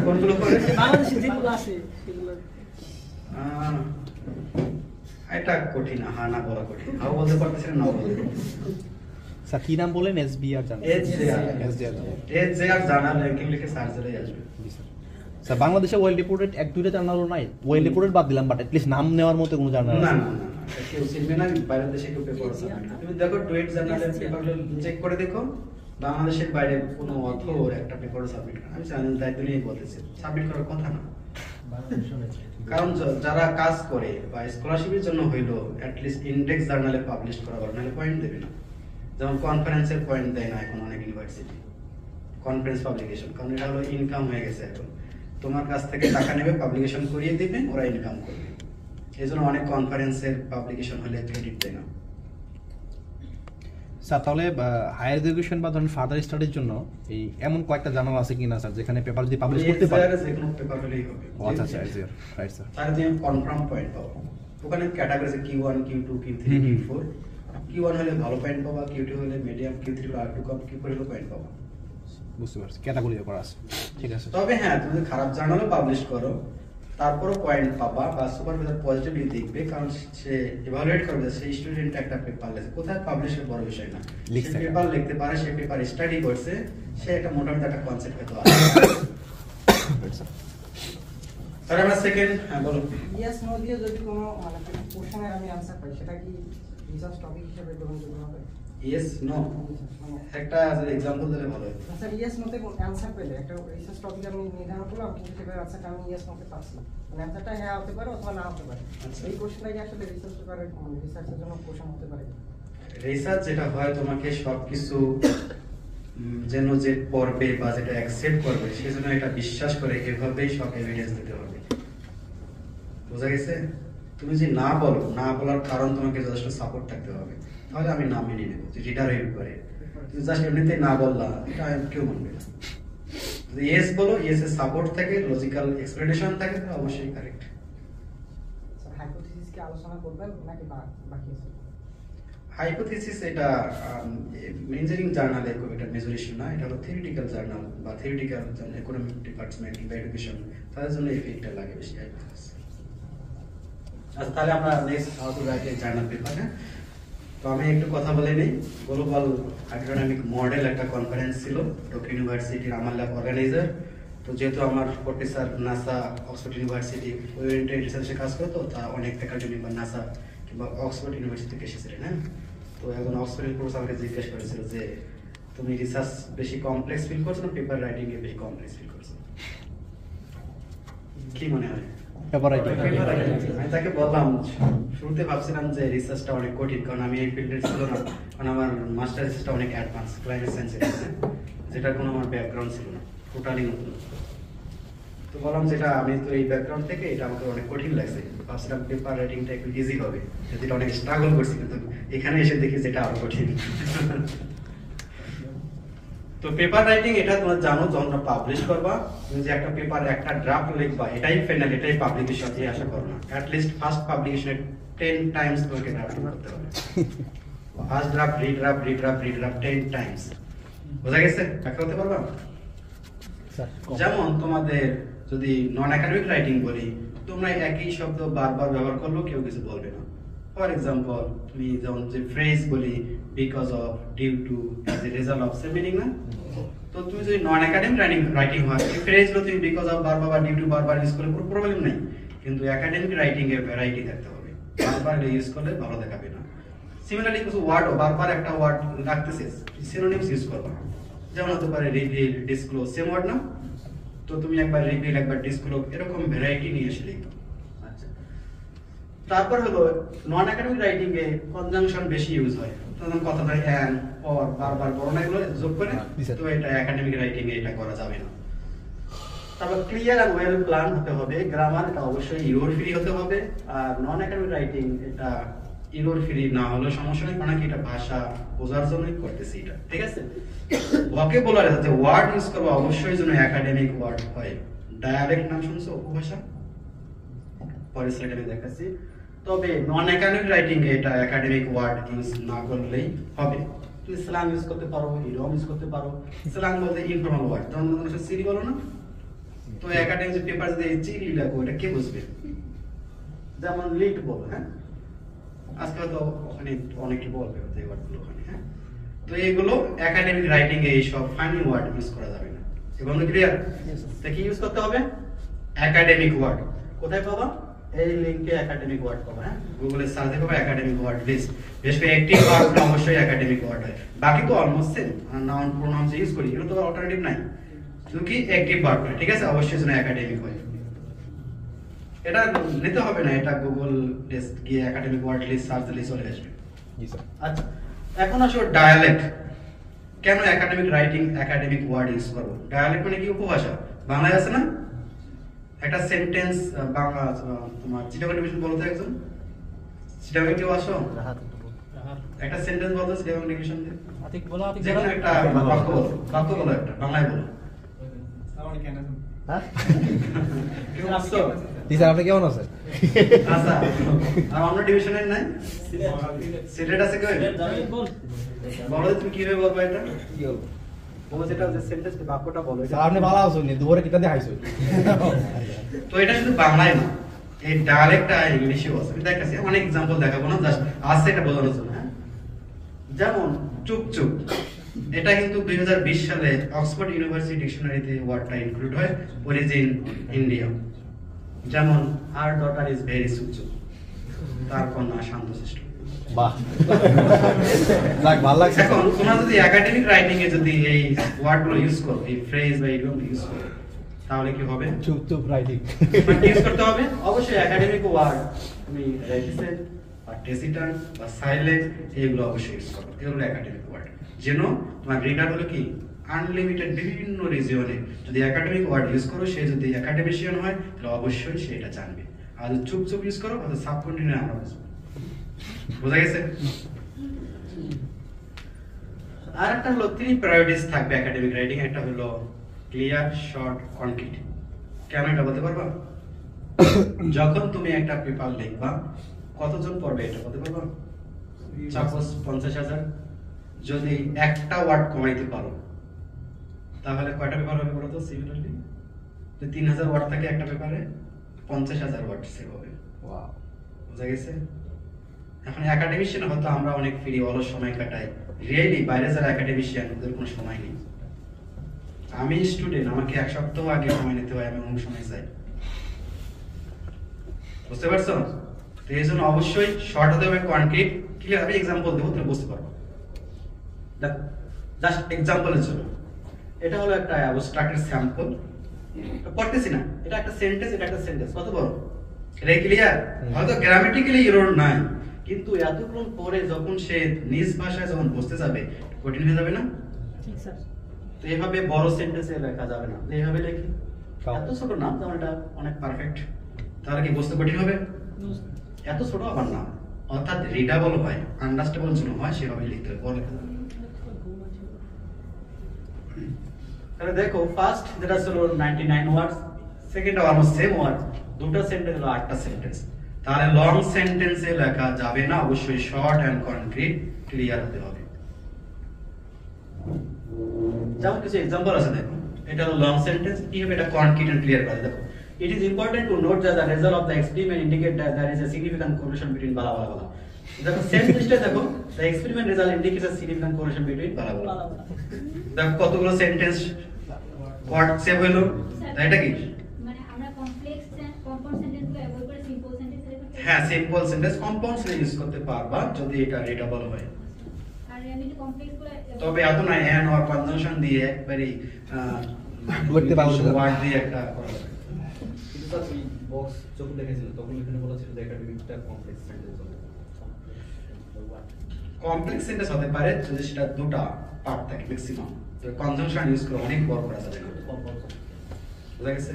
কোনগুলো করে বাংলাদেশে যেগুলো আছে সেগুলো এটা কঠিন, হ্যাঁ না বলা কঠিন, হাও বলতে পারতেছেন না বলতে। স্যার কি নাম বলেন? SBR journal, SJR journal ranking লিখে সার্চ দিলেই আসবে। স্যার বাংলাদেশে ওয়েল রিপোর্টেড এক দুইটা জার্নালও নাই, ওয়েল রিপোর্টেড বাদ দিলাম, বাট অ্যাটলিস্ট নাম নেওয়ার মতো কোনো জার্নাল না আছে? না না না, কেউ চিনবে না, বাইরের দেশে কেউ পেপার সাবমিট করে। তুমি দেখো ডুয়েট জার্নালের পেপারগুলো চেক করে দেখো, বাংলাদেশের বাইরে কোনো অথর একটা পেপার সাবমিট করে, আমি জানি দায়িত্ব নিয়ে বলতেছি, সাবমিট করার কথা না। কারণ যারা কাজ করে বা স্কলারশিপের জন্য হইলো অ্যাটলিস্ট ইন্ডেক্স জার্নালে পাবলিশ করা ভালো, নাহলে পয়েন্ট দেবে না। যেমন কনফারেন্সের পয়েন্ট দেয় না এখন অনেক ইউনিভার্সিটি, কনফারেন্স পাবলিকেশন, কারণ এটা হলো ইনকাম হয়ে গেছে এখন, তোমার কাছ থেকে টাকা নেবে, পাবলিকেশন করিয়ে দিবে, ওরা ইনকাম করবে। এই জন্য অনেক কনফারেন্সের পাবলিকেশন হলে ক্রেডিট দেয় না। স্যার তাহলে হায়ার এডুকেশন বা ধরেন ফার্দার স্টাডির জন্য এই এমন কয়েকটা জার্নাল আছে কিনা স্যার যেখানে পেপার যদি পাবলিশ করতে পারে? যে কোনো পেপার হলেই হবে। ও আচ্ছা আচ্ছা, রাইট স্যার। তাহলে তুমি কনফার্ম পয়েন্ট পাবো, ওখানে ক্যাটাগরি আছে Q1 Q2 Q3 Q4, Q1 হলে ভালো পয়েন্ট পাবা, Q2 হলে মিডিয়াম, Q3 হলে আর একটু কম, Q4 হলে পয়েন্ট পাবা। বুঝতে পারছি, ক্যাটাগরি করা আছে, ঠিক আছে। তবে হ্যাঁ, তুমি যদি খারাপ জার্নালও পাবলিশ করো তারপরও পয়েন্ট পাবা, বা সুপারভাইজার পজিটিভলি দেখবে, কারণ সে ইভালুয়েট করবে সেই স্টুডেন্ট একটা পেপার লেখে, কোথায় পাবলিশের বড় বিষয় না, লিখছে সে একটা। পেপার লিখতে পারে, সে পেপার স্টাডি করছে, সে একটা মোটামুটি একটা কনসেপ্ট হয়তো আছে। স্যার আমরা সেকেন্ড, হ্যাঁ বলো। ইয়েস নো দিয়ে যদি কোনো মানে কোশ্চেনের আমি আনসার পাই, সেটা কি রিসার্চ টপিক হিসেবে গ্রহণযোগ্য হবে? ইয়েস নো একটা এক্সাম্পল দিলে ভালো হতো। স্যার ইয়েস নোতে অ্যানসার পেলে একটা রিসার্চ টপিক আমি নির্ধারণ করলাম, কিন্তু সেটার অ্যান্সারটা আমি ইয়েস নোতে পাচ্ছি, মানে অ্যান্সারটা হ্যাঁ হতে পারে অথবা না হতে পারে। আচ্ছা। এই কোশ্চেনটা কি আসলে রিসার্চ পেপারের রিসার্চের জন্য কোশ্চেন হতে পারে? রিসার্চ যেটা হয়, তোমাকে সবকিছু যেন যে পড়বে বা যেটা অ্যাকসেপ্ট করবে সেজন্য এটা বিশ্বাস করে এভাবেই সব এভিডেন্স দিতে হবে, বোঝা গেছে? তুমি যদি না বলো, না বলার কারণ তোমাকে যথেষ্ট সাপোর্ট থাকতে হবে, তাহলে আমি না মেনে নেবো যে রিডার রিভিউ করে। তুমি জাস্ট এমনিতেই না বললা, এটা কেউ মানবে না। যদি ইয়েস বলো, ইয়েস এর সাপোর্ট থাকে, লজিক্যাল এক্সপ্লেনেশন থাকে, তাহলে অবশ্যই কারেক্ট। স্যার হাইপোথিসিস কি আলোচনা করবেন নাকি বাকি আছে? হাইপোথিসিস এটা ইঞ্জিনিয়ারিং জার্নালে খুব একটা মেজর ইস্যু না, এটা হলো থিওরিটিক্যাল জার্নাল বা থিওরিটিক্যাল ইকোনমিক ডিপার্টমেন্ট বা এডুকেশন, তাদের জন্য এই ফিল্ডটা লাগে বেশি হাইপোথিসিস। আচ্ছা তাহলে আমরা next how to write a journal paper. হ্যাঁ, তো আমি একটু কথা বলে নিই। গ্লোবাল হাইড্রোডাইনামিক মডেল একটা কনফারেন্স ছিল, ডক্টর ইউনিভার্সিটির আমার ল্যাব অর্গানাইজার। তো যেহেতু আমার professor NASA Oxford university oriented রিসার্চে কাজ করতো, তা অনেক ফ্যাকাল্টি মেম্বার নাসা কিংবা অক্সফোর্ড ইউনিভার্সিটি থেকে এসেছিলেন। হ্যাঁ, তো এখন অক্সফোর্ডের প্রফেসর আমাকে জিজ্ঞেস করেছিল যে তুমি রিসার্চ বেশি কমপ্লেক্স ফিল করছো না পেপার রাইটিং এ বেশি কমপ্লেক্স ফিল করছো, কি মনে হয়? Paper writing. আমি তাকে বললাম, শুরুতে ভাবছিলাম যে রিসার্চটা অনেক কঠিন, কারণ আমি এই ফিল্ডে ছিল না, কারণ আমার মাস্টার রিসার্চটা অনেক অ্যাডভান্স ক্লাইমেট সায়েন্সে, যেটা কোনো আমার ব্যাকগ্রাউন্ড ছিল না, টোটালি নতুন। তো বললাম যেটা আমি তো এই ব্যাকগ্রাউন্ড থেকে, এটা আমাকে অনেক কঠিন লাগছে, ভাবছিলাম পেপার রাইটিংটা একটু ইজি হবে, যেটা অনেক স্ট্রাগল করছি, কিন্তু এখানে এসে দেখি যেটা আরো কঠিন। তো পেপার রাইটিং এটা তোমরা জানো, যখন তোমরা পাবলিশ করবা, তুমি যে একটা পেপার একটা ড্রাফট লিখবা, এটাই ফাইনাল, এটাই পাবলিকেশন, এই আশা করো না। অ্যাট লিস্ট ফার্স্ট পাবলিকেশনে 10 টাইমস তোমাকে ড্রাফট করতে হবে, ফার্স্ট ড্রাফট, রিড্রাফট, রিড্রাফট, রিড্রাফট 10 টাইমস। বোঝা গেছে? ব্যাখ্যা করতে পারবা? যেমন তোমাদের যদি নন একাডেমিক রাইটিং বলি, তোমরা একই শব্দ বারবার ব্যবহার করলেও কেউ কিছু বলবে না। ফর এক্সাম্পল, তুমি যেমন যে ফ্রেজ বলি, because of, due to, as a result of, same meaning না? তো তুমি যদি নন একাডেমিক রাইটিং হয়, এই ফ্রেজগুলো তুমি বিকজ অফ বারবার বা ডিউ টু বারবার ইউজ করলে কোনো প্রবলেম নেই, কিন্তু একাডেমিক রাইটিং এ ভ্যারাইটি থাকতে হবে, বারবার ইউজ করলে ভালো দেখাবে না। সিমিলারলি কিছু ওয়ার্ডও বারবার একটা ওয়ার্ড রাখতেছে, সিনোনিমস ইউজ করবা, যেমন হতে পারে রিভিল, ডিসক্লোজ, সেম ওয়ার্ড না? তো তুমি একবার রিভিল, একবার ডিসক্লোজ, এরকম ভ্যারাইটি নিয়ে এসে লিখো। আচ্ছা, তারপর হলো নন একাডেমিক রাইটিং এ কনজাংশন বেশি ইউজ হয়, তখন কথাটা অ্যান, পর বারবার বর্ণনাগুলো যোগ করে, জি স্যার। তো এটা একাডেমিক রাইটিং এ এটা করা যাবে না। তারপর ক্লিয়ার এন্ড ওয়েল প্ল্যান হতে হবে, গ্রামার এটা অবশ্যই ইরর ফ্রি হতে হবে, আর নন একাডেমিক রাইটিং এটা ইরর ফ্রি না হলে সমস্যা নেই, কারণ কি এটা ভাষা বোঝার জন্যই করতেছি এটা, ঠিক আছে। ভোকাবুলারি যে ওয়ার্ড ইউজ করব অবশ্যই যেন একাডেমিক ওয়ার্ড হয়। ডায়ালেক্ট নাম শুনছো, উপভাষা, পরে স্লাইডে আমি দেখাচ্ছি। তবে নন একাডেমিক রাইটিং এ এটা একাডেমিক ওয়ার্ড ইউজ না করলেই হবে। তুমি স্ল্যাং ইউজ করতে পারো, ইডিয়ম ইউজ করতে পারো। স্ল্যাং বলতে ইনফর্মাল ওয়ার্ড, যেমন তোমরা সিরি বলো না, তো একাডেমিক পেপার যদি চিলি লেখো এটা কে বুঝবে? যেমন লিট বলো, হ্যাঁ, আজকে তো ওখানে অনেকে বলবে এই ওয়ার্ডগুলো ওখানে, হ্যাঁ। তো এইগুলো একাডেমিক রাইটিং এ এই সব ফানি ওয়ার্ড ইউজ করা যাবে না। এবং ক্লিয়ার? তো কি ইউজ করতে হবে? Academic word. কোথায় পাবা? এই লিংকে একাডেমিক ওয়ার্ড পাবা, হ্যাঁ, গুগলে সার্চ করবে একাডেমিক ওয়ার্ড লিস্ট। বেশ করে অ্যাক্টিভ ওয়ার্ড অবশ্যই একাডেমিক ওয়ার্ড হয়, বাকি তো almost same. Noun pronoun use করি, এগুলো তো অল্টারনেটিভ নাই, শুধু কি অ্যাক্টিভ ভার্ব, ঠিক আছে, অবশ্যই যেন একাডেমিক হয়। এটা নিতে হবে না, এটা গুগল লিস্ট গিয়ে একাডেমিক ওয়ার্ড লিস্ট সার্চ দিলেই চলে আসবে। জি স্যার। আচ্ছা, এখন আসো ডায়ালেক্ট। কেন academic writing academic word use করব? ডায়ালেক্ট মানে কি? উপভাষা। বাংলায় আছে না একটা সেন্টেন্স, বাংলা তোমার চিটাগং ডিভিশন বলতে একজন চিটাগং কেউ আসো, একটা সেন্টেন্স বলতো চিটাগং ডিভিশন দিয়ে, যে কোনো একটা বাক্য বলো, বাক্য বলো একটা, বাংলায় বলো। কেউ আসছো? জি স্যার, আপনি কেমন আছেন? আচ্ছা, আর অন্য ডিভিশনের নাই? সিলেট আছে কেউ? বলো তুমি কিভাবে বলবো এটা? কি বলবো? বলো যেটা যে সেন্টেন্স বাক্যটা বলো এটা। স্যার আপনি ভালো আছেন, দুপুরে কিটা দেখাইছো? তো এটা শুধু বাংলায় না, এই ডায়ালেক্টটা ইংলিশেও আছে। আমি দেখাচ্ছি, অনেক এক্সাম্পল দেখাবো না, জাস্ট আছে এটা বোঝানোর জন্য, হ্যাঁ। যেমন চুপ চুপ, এটা কিন্তু 2020 সালে অক্সফোর্ড ইউনিভার্সিটি ডিকশনারিতে ওয়ার্ডটা ইনক্লুড হয়, অরিজিন ইন্ডিয়া। যেমন আর ডটার ইজ ভেরি চুপচুপ, তার কন্যা শান্তশিষ্ট। বাহ, যাক ভালো লাগছে। এখন তোমরা যদি একাডেমিক রাইটিং এ যদি এই ওয়ার্ডগুলো ইউজ করো, এই ফ্রেজ বা ইডিয়ম ইউজ করো, তাহলে কি হবে? চুপ চুপ রাইটিং ইউজ করতে হবে অবশ্যই একাডেমিক ওয়ার্ড। তুমি রেটিসেন্ট বা টেসিটান্ট বা সাইলেন্ট এগুলো অবশ্যই ইউজ করো, এগুলো একাডেমিক ওয়ার্ড। যেন তোমার রিডার হলো কি আনলিমিটেড বিভিন্ন রিজিয়নে যদি একাডেমিক ওয়ার্ড ইউজ করো, সে যদি একাডেমিশিয়ান হয় তাহলে অবশ্যই সে এটা জানবে। আর যদি চুপ চুপ ইউজ করো তাহলে সাবকন্টিনেন্ট আমরা বুঝবো। বোঝা গেছে? আর একটা হলো 3 প্রায়োরিটিস থাকবে একাডেমিক রাইটিং। একটা হলো ক্লিয়ার, শর্ট, কনক্রিট। কেন এটা বলতে পারবা? যখন তুমি একটা পেপার লিখবা, কতজন পড়বে এটা বলতে পারবা? সাপোজ 50,000। যদি একটা ওয়ার্ড কমাইতে পারো তাহলে কয়টা পেপার হবে বলো তো? সিমিলারলি যদি 3000 ওয়ার্ড থাকে একটা পেপারে, 50,000 ওয়ার্ড সেভ হবে। ওয়াও, বুঝা গেছে? এখন একাডেমিশিয়ান হয়তো আমরা অনেক ফ্রি অলস সময় কাটাই, রিয়েলি বাইরে যারা একাডেমিশিয়ান ওদের কোনো সময় নেই। আমি স্টুডেন্ট, আমাকে 1 সপ্তাহ আগে সময় নিতে হয়, আমি অনেক সময় চাই। বুঝতে পারছো? তো এই জন্য অবশ্যই শর্ট হতে হবে, কনক্রিট, ক্লিয়ার। আমি এক্সাম্পল দেবো, তুমি বুঝতে পারবো। দেখো জাস্ট এক্সাম্পলের জন্য, এটা হলো একটা অ্যাবস্ট্রাক্টের স্যাম্পল, পড়তেছি না, এটা একটা সেন্টেন্স, এটা একটা সেন্টেন্স, কত বড় এটা? ক্লিয়ার? হয়তো গ্রামাটিক্যালি এরর নাই, কিন্তু এতক্ষণ পরে যখন সে নিজ ভাষায় যখন বসতে যাবে কঠিন হয়ে যাবে না? ঠিক স্যার। তো এইভাবে বড় সেন্টেন্সে লেখা যাবে না, এইভাবে লেখি। এত ছোট না, যেমন এটা অনেক পারফেক্ট, তাহলে কি বুঝতে কঠিন হবে? এত ছোট আবার না, অর্থাৎ রিডাবল হয়, আন্ডারস্ট্যান্ডেবল যেন হয় সেভাবে লিখতে হবে, বড় লেখা যাবে। তাহলে দেখো ফার্স্ট যেটা ছিল 99 ওয়ার্ডস, সেকেন্ড অলমোস্ট সেম ওয়ার্ড, দুটো সেন্টেন্স হলো 8টা সেন্টেন্স। তাহলে লং সেন্টেন্সে লেখা যাবে না, অবশ্যই শর্ট এন্ড কনক্রিট, ক্লিয়ার হতে হবে। যেমন কিছু एग्जांपल আছে দেখো, এটা হলো লং সেন্টেন্স, কিভাবে এটা কনক্রিট এন্ড ক্লিয়ার করে দেখো। It is important to note that the result of the experiment indicate that there is a significant correlation between blah blah blah. দেখো সেন্টেন্সটা দেখো, the experiment result indicates a significant correlation between blah blah blah. দেখো কতগুলো সেন্টেন্স ওয়ার্ড সেভ হলো, এটা কি? মানে আমরা কমপ্লেক্স কম্পাউন্ড সেন্টেন্স গুলো অ্যাভয়েড করে সিম্পল সেন্টেন্স রেখে, হ্যাঁ simple sentence compound sentence use করতে পারবা যদি এটা রিডেবল হয়। আর এমনি কমপ্লেক্স গুলো তবে এত না এন্ড অর কনজাংশন দিয়ে একবারে করতে পারবো না। ওয়ার্ড দিয়ে একটা করা যাবে। কিন্তু স্যার ওই বক্স যখন দেখেছিল তখন এখানে বলা ছিল যে একাডেমিকটা কমপ্লেক্স সেন্টেন্স হবে। কমপ্লেক্স সেন্টেন্স হতে পারে যদি সেটা দুটা পার্ট থাকে ম্যাক্সিমাম। তো কনজাংশন ইউজ করে অনেক বড় করা যাবে না। বুঝা গেছে?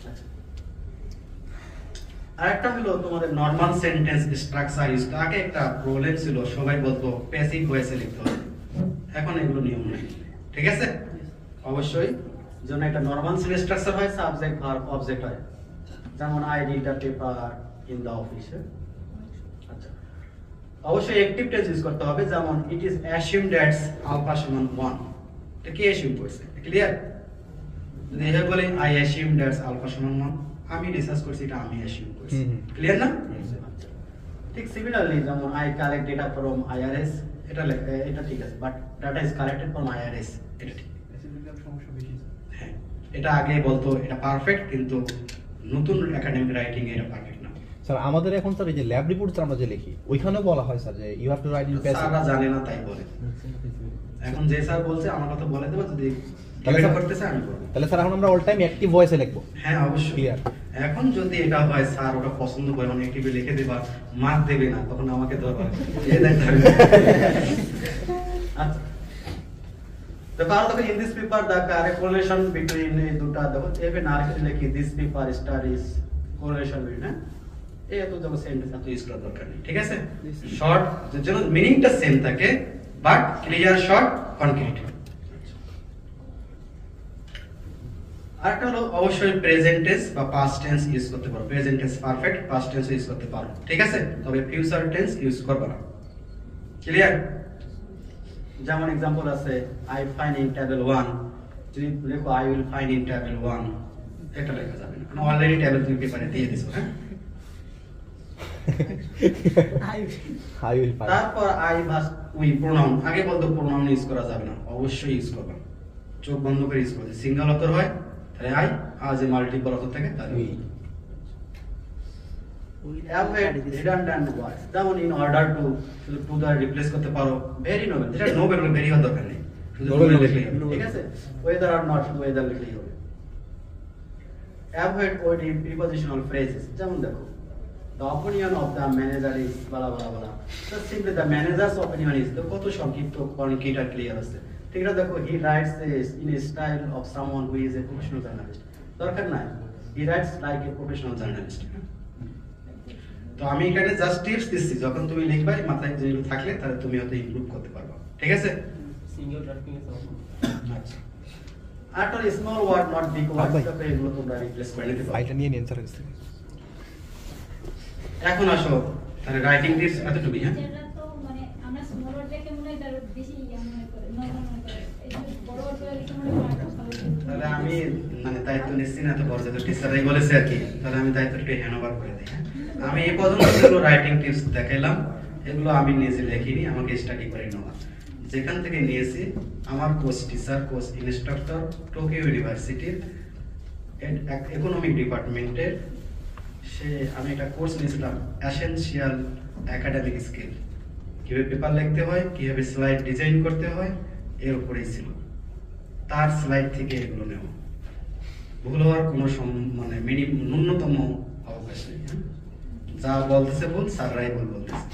আচ্ছা, আরেকটা হলো তোমাদের নরমাল সেন্টেন্স স্ট্রাকচার ইউজ। আগে একটা প্রবলেম ছিল, সবাই বলতো প্যাসিভ ভয়েসে লিখতে হবে, এখন এগুলো নিয়ম নেই। ঠিক আছে? অবশ্যই যেন একটা নরমাল সেন্টেন্স স্ট্রাকচার হয়, সাবজেক্ট ভার্ব অবজেক্ট হয়, যেমন I read the paper in the office. আচ্ছা, অবশ্যই অ্যাক্টিভ টেন্স ইউজ করতে হবে, যেমন it is assumed that alpha সমান 1। এটা কি অ্যাসিউম করছে? ক্লিয়ার? যদি এভাবে বলি আই অ্যাসিউম দ্যাট আলফা সমান 1, আমি রিসার্চ করছি, এটা আমি অ্যাসিউম করছি। ক্লিয়ার না? ঠিক সিমিলারলি যেমন I collect data from IRS, এটা ঠিক আছে, but data is collected from IRS, এটা ঠিক। হ্যাঁ, এটা আগে বলতো এটা পারফেক্ট, কিন্তু নতুন একাডেমিক রাইটিং এ এটা পারফেক্ট না। স্যার আমাদের এখন স্যার এই যে ল্যাব রিপোর্ট আমরা যে লিখি ওইখানেও বলা হয় স্যার যে you have to write in passive. স্যাররা জানে না তাই বলে। এখন যে স্যার বলছে আমার কথা বলে দেবো, যদি তাহলে এটা স্যার- করতেছে আমি করব। তাহলে স্যার এখন আমরা অল টাইম অ্যাক্টিভ ভয়েসে লিখবো। হ্যাঁ অবশ্যই। Clear. এখন যদি এটা হয় স্যার ওটা পছন্দ করে মানে একটিভে লিখে দেবা, মার্ক দেবে না, তখন আমাকে ধরবা। এই দেখতে হবে। আচ্ছা, the part of in this paper the correlation between দুটা দেখো এবে না রেখে লিখি this paper studies correlation between, হ্যাঁ এই তো যখন সেন্টেন্স এত ইউজ করার দরকার নেই। ঠিক আছে? শর্ট যেন মিনিংটা সেম থাকে, বাট ক্লিয়ার, শর্ট, কনক্রিট। আরেকটা হলো অবশ্যই প্রেজেন্ট টেন্স বা পাস্ট টেন্স ইউজ করতে পারো। Present tense perfect, past tense use করতে পারো। ঠিক আছে? তবে ফিউচার টেন্স ইউজ করবে না। ক্লিয়ার? যেমন एग्जांपल আছে আই ফাইন্ড ইন টেবিল 1, যদি লেখো I will find in table 1, এটা লেখা যাবে না, কারণ অলরেডি টেবিল তুমি পেপারে দিয়ে দিছো। হ্যাঁ, হাই উইল ফাইন্ড। তারপর আই ভার্স উই প্রোনাউন, আগে বলতো প্রোনাউন ইউজ করা যাবে না, অবশ্যই ইউজ করবে। চোখ বন্ধ করে ইউজ করবে। সিঙ্গেল অথর হয় তাহলে আই, আর যে মাল্টিপল অথর থাকে তাহলে উই। অ্যাভয়েড রিডান্ডেন্ট ওয়ার্ডস, যেমন ইন অর্ডার টু, শুধু টু দ্য রিপ্লেস করতে পারো, ভেরি নোবেল, এটা নোবেল হলে ভেরি হওয়ার দরকার নেই, শুধু নোবেল লিখলেই হবে। ঠিক আছে? ওয়েদার আর নট, শুধু ওয়েদার লিখলেই হবে। Avoid word in prepositional phrases, যেমন দেখো the opinion of the manager is blah blah blah, just simply the manager's opinion is, তো কত সংক্ষিপ্ত, কনক্রিট আর ক্লিয়ার আছে। ঠিক আছে? দেখো he writes this in a style of someone who is a professional journalist, দরকার নাই, he writes like a professional journalist। তো আমি এখানে জাস্ট টিপস দিচ্ছি, যখন তুমি লিখবা মাথায় যেগুলো থাকলে তাহলে তুমি হয়তো ইমপ্রুভ করতে পারবা। ঠিক আছে? সিঙ্গেল ড্রাফটিং এর সমস্যা। আচ্ছা, after small word not big word, তবে এগুলো তোমরা রিপ্লেস করে নিতে পারো। ফাইলটা নিয়ে নিন স্যার কাছ থেকে। এখন আসো তাহলে রাইটিং টিপস এতটুকুই। হ্যাঁ, টিচাররা তো মানে আমরা স্মল ওয়ার্ড দেখে মনে হয় তার বেশি মনে করে, নরমাল মনে করে, এই যে বড় ওয়ার্ড লিখে মনে হয় আরো ভালো। তাহলে আমি মানে দায়িত্ব নিচ্ছি না, তো বড় যেহেতু টিচাররাই বলেছে আর কি, তাহলে আমি দায়িত্বটা হ্যান্ড ওভার করে দিই। হ্যাঁ, আমি এই পর্যন্ত যেগুলো রাইটিং টিপস দেখাইলাম এগুলো আমি নিজে লিখিনি, আমাকে স্টাডি করে নেওয়া। যেখান থেকে নিয়েছি আমার coach teacher, coach instructor Tokyo ইউনিভার্সিটির ইকোনমিক ডিপার্টমেন্টের, সে আমি একটা কোর্স নিয়েছিলাম এসেনশিয়াল একাডেমিক স্কিল, কিভাবে পেপার লিখতে হয়, কিভাবে স্লাইড ডিজাইন করতে হয়, এর উপরেই ছিল। তার স্লাইড থেকে এগুলো নেওয়া, ভুল হওয়ার কোনো মানে ন্যূনতম অবকাশ নেই। হ্যাঁ? যা বলতেছে ভুল, স্যাররাই ভুল বলতেছে।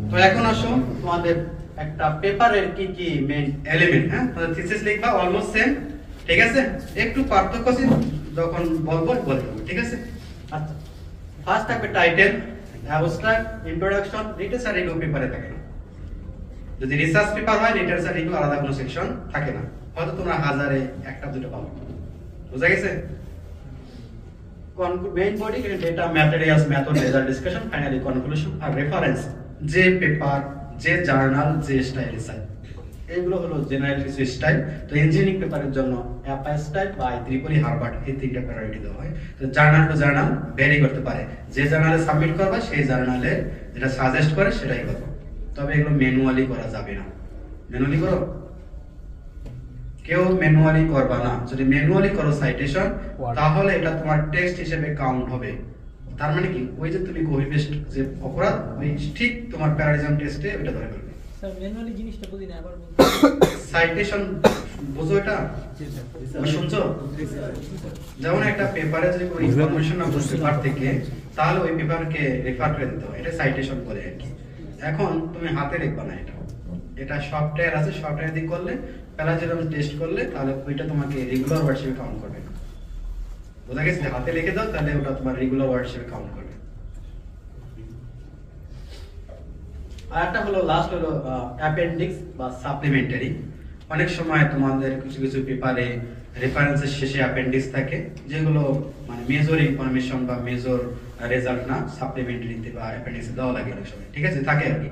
তো এখন আসো তোমাদের একটা পেপারের কি কি মেইন এলিমেন্ট। হ্যাঁ, তোমাদের থিসিস লিখবা অলমোস্ট সেম। ঠিক আছে? একটু পার্থক্য আছে, যখন বলবো বলে দেবো। ঠিক আছে? আচ্ছা, ফার্স্ট থাকবে টাইটেল, অ্যাবস্ট্রাক্ট, ইন্ট্রোডাকশন, রিটার্স আর রিভিউ পেপারে থাকে না। যদি রিসার্চ পেপার হয় রিটার্স আর রিভিউ আলাদা কোনো সেকশন থাকে না, হয়তো তোমরা হাজারে একটা দুটো পাবো। বুঝা গেছে? Main body data, materials, method, result, discussion, finally conclusion আর রেফারেন্স, যে পেপার, যে জার্নাল, যে স্টাইল রিসার্চ, এগুলো হলো জেনারেল কিছু স্টাইল। তো ইঞ্জিনিয়ারিং পেপারের জন্য অ্যাপাই স্টাইল বা ত্রিপলি হারবার্ট, এই তিনটা প্রায়োরিটি দেওয়া হয়। তো জার্নাল টু জার্নাল ভ্যারি করতে পারে, যে জার্নালে সাবমিট করবা সেই জার্নালে যেটা সাজেস্ট করে সেটাই করবো, তবে এগুলো ম্যানুয়ালি করা যাবে না। ম্যানুয়ালি করো, কেউ ম্যানুয়ালি করবা না। যদি ম্যানুয়ালি করো সাইটেশন, তাহলে এটা তোমার টেক্সট হিসেবে কাউন্ট হবে। তার মানে কি, ওই যে তুমি কপি পেস্ট যে অপরাধ, ওই ঠিক তোমার প্যারাডিজম টেস্টে ওটা ধরে ফেলবে। স্যার ম্যানুয়ালি জিনিসটা বুঝি না আবার বলতে সাইটেশন বুঝো এটা বা শুনছো? যেমন একটা পেপারে যদি কোনো ইনফরমেশন না বুঝতে পেপার থেকে, তাহলে ওই পেপারকে রেফার করে দিতে হয়, এটা সাইটেশন বলে আর কি। এখন তুমি হাতে লিখবা না, এটা সফটওয়্যার আছে, সফটওয়্যার দিয়ে করলে প্যারাগ্রাফ টেস্ট করলে তাহলে ওইটা তোমাকে রেগুলার ওয়ার্ড হিসেবে কাউন্ট করবে। বোঝা গেছে? হাতে লিখে দাও তাহলে ওটা তোমার রেগুলার ওয়ার্ড হিসেবে কাউন্ট করবে। আর একটা হলো লাস্ট হলো অ্যাপেন্ডিক্স বা সাপ্লিমেন্টারি। অনেক সময় তোমাদের কিছু কিছু পেপারে রেফারেন্সের শেষে অ্যাপেন্ডিক্স থাকে, যেগুলো মানে মেজর ইনফরমেশন বা মেজর রেজাল্ট না সাপ্লিমেন্টারিতে বা অ্যাপেন্ডিক্সে দেওয়া লাগে অনেক সময়, ঠিক আছে, থাকে আর কি।